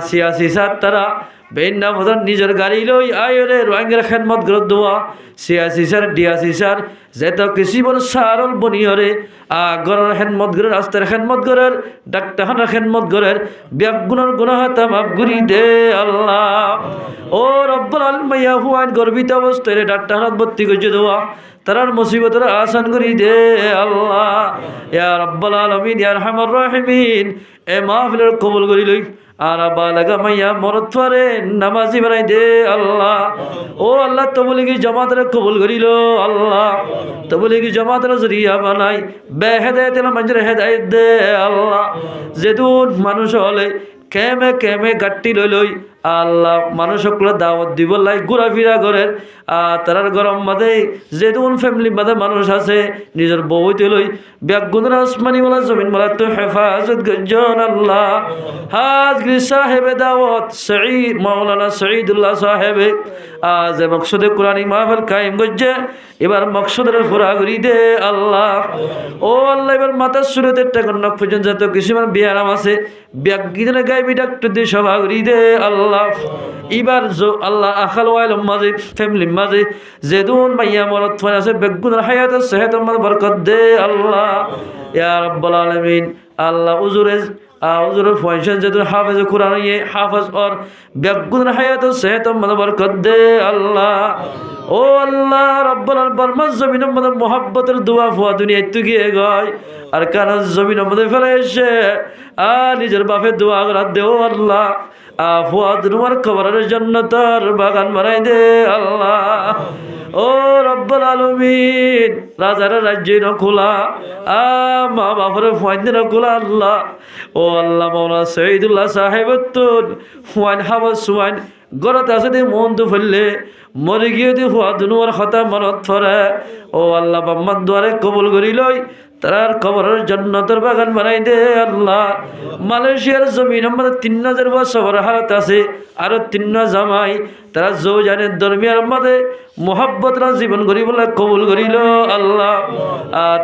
সিয়াসি সাত তারা বেন্না ভদন নিজের গাড়ি লই আয়রে রোহিঙ্গার খেদমত করে দোয়া সিয়াসি স্যার ডিয়াসি স্যার যেত কৃষি বল সারল বনিয়রে গরের খেদমত করে রাস্তার খেদমত করের ডাক্তারখানার খেদমত করের ব্যাগুনের গুনাহ তা মাফ করি দে আল্লাহ। ও রব্বুল আলামিন মাইয়া হুয়ান গর্বিত অবস্থায় ডাক্তারখানাত ভর্তি করছে দোয়া তারার মুসিবতের আসান করি দে আল্লাহ। ইয়া রব্বুল আলামিন ইয়া আরহামার রাহিমিন এ মাহফিলের কবুল করি লই আর বালাগা মাইয়া মরত পারে নামাজি বানাই দে আল্লাহ। ও আল্লাহ তবলিগি জামাতের কবুল করিল আল্লাহ। তবলিগি জামাতের জরিয়া বানাই বেহেদায়েতের মানুষের হেদায়েত দে আল্লাহ। যেদুন মানুষ হলে কেমে গাট্টি লই আল্লাহ মানুষ সকলে দাওয়াত দিব লাই ঘোরাফেরা করেন তারার গরম মাঝে যেদুন ফ্যামিলি মাঝে মানুষ আছে নিজের বউতে লই ব্যাগুনের আসমানি বলা জমিন বলা তো হেফাজত গজন আল্লাহ। হাজগিরি সাহেবে দাওয়াত সঈদ মাওলানা সঈদুল্লাহ সাহেবে যে মকসুদে কোরআনী মাহফিল কায়েম করছে এবার মকসুদের পুরা করি দে আল্লাহ। ও আল্লাহ এবার মাথার শুরুতে টাকার নখ পর্যন্ত যত কিছু বিয়ারাম আছে ব্যাগিদের গাইবি ডাক্তার দিয়ে সভা করি দে আল্লাহ। এবার আল্লাহ আখাল ওয়াইল মাঝে ফ্যামিলির মাঝে যেদুন মাইয়া মরত ফান আছে বেগুনের হায়াতের সেহেতের মাঝে বরকত দে আল্লাহ। ইয়া রাব্বুল আলামিন আল্লাহ উজুরে হুজুর ফয়সাল যেহেতু হাফেজ কোরআন ইয়ে হাফেজ और বেগুন হায়াত সেহত মদ বরকত দে আল্লাহ। ও আল্লাহ রব্বুল আলামিন জমিনের মধ্যে মোহাব্বতের দোয়া ফুয়া দুনিয়া একটু গিয়ে গয় আর কারণ জমিনের মধ্যে ফেলে এসে নিজের বাপের দোয়া রাত দে। ও আল্লাহ ফুয়াদ তোমার কবরের জান্নাতের বাগান বানাই দে আল্লাহ। ও রব্বুল আলামিন রাজার রাজ্য খোলা মা বাপের ফুয়াইন খোলা আল্লাহ। ও আল্লাহ মাওলানা শহীদুল্লাহ সাহেব ফুয়াইন হাবাস ফুয়াইন গরত আছে দে মন তো ফেললে মরে গিয়ে দি ফুয়াদ নোয়ার কথা মনত ধরে। ও আল্লাহ বাম্মার দ্বারে কবুল করি লই তার কবরের জান্নাতের বাগান বানাই দে আল্লাহ। মালয়েশিয়ার জমিন আমাদের 3000 বছর হালত আছে আর 3 জামাই তারা জৌজানের দরমিয়ার মধ্যে মোহাব্বতরা জীবন করি বলে কবুল করিল আল্লাহ।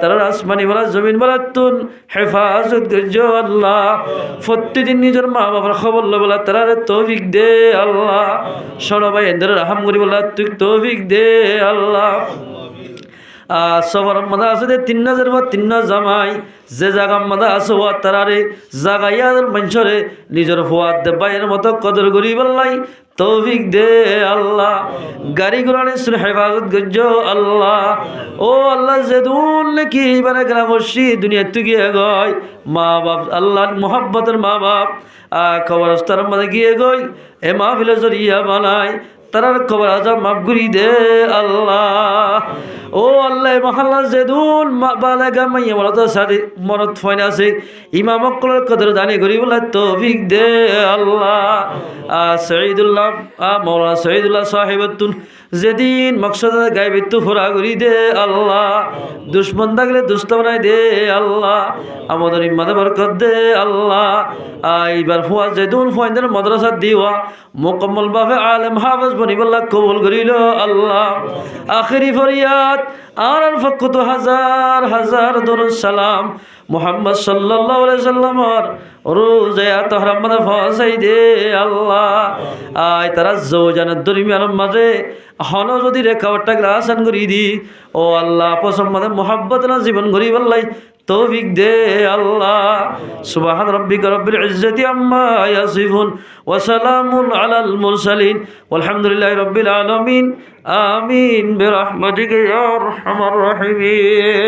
তারা আসমানি বলা জমিন বলা তুন হেফাজত করছ আল্লাহ। প্রতিদিন নিজের মা বাবার খবর লো বলা তারা তৌফিক দে আল্লাহ। সবাই এদের রাহাম করি বলা তুই তৌফিক দে আল্লাহ। সবার মধ্যে আছে যে 3000 বা 3 জামাই যে জায়গার মধ্যে আছে ও তারারে জাগাইয়া মানুষরে নিজের ফুয়াদ দে বাইয়ের মতো কদর করি বললাই তৌফিক দে আল্লাহ। গাড়ি ঘোড়ানে হেফাজত গজ্জ আল্লাহ। ও আল্লাহ যে দুন নাকি এবারে গ্রাম বসি দুনিয়া তুই গিয়ে গয় মা বাপ আল্লাহ মোহাব্বতের মা বাপ কবরস্থার মধ্যে গিয়ে গই এ মাহফিলে জরিয়া বানায় তারার কবর আজাব মাফ করি দে আল্লাহ। ও আল্লাহ মহল্লা যেদুন বালাগা মাইয়া মরত সাদি মরত ফয়না আছে ইমাম অক্কলের কদর দানি করি বলে তৌফিক দে আল্লাহ। শহীদুল্লাহ মৌলানা শহীদুল্লাহ সাহেবতুন যেদিন মকসদ গাইবিত্তু ফোরা করি দে আল্লাহ। দুশ্মন থাকলে দুষ্ট বানাই দে আল্লাহ। আমাদের ইম্মাদে বরকত দে আল্লাহ। এইবার ফুয়া যেদুন ফুয়াইদের মাদ্রাসা দিওয়া মুকম্মল ভাবে আলেম হাফেজ বনিবল্লাহ কবুল করিল আল্লাহ। আখিরি ফরিয়াদ আর ফকত হাজার হাজার দরুদ সালাম মুহাম্মদ সাল্লাল্লাহু আলাইহি সাল্লামর রোজায়া তাহরা মনে ফসাই দে আল্লাহ। তারা জৌজানের দরমিয়ানের মাঝে হন যদি রেখাওয়ারটা আসান করি দি ও আল্লাহ পছন্দ মানে মোহাব্বত না জীবন করি বললাই তৌফিক দে আল্লাহ। সুবহান রাব্বিকা রাব্বিল ইজ্জাতি আম্মা ইয়াসিফুন ওয়া সালামুন আলাল মুরসালিন ওয়ালহামদুলিল্লাহি রাব্বিল আলামিন আমিন বিরহমাতিকা ইয়া আরহামার রাহিমিন।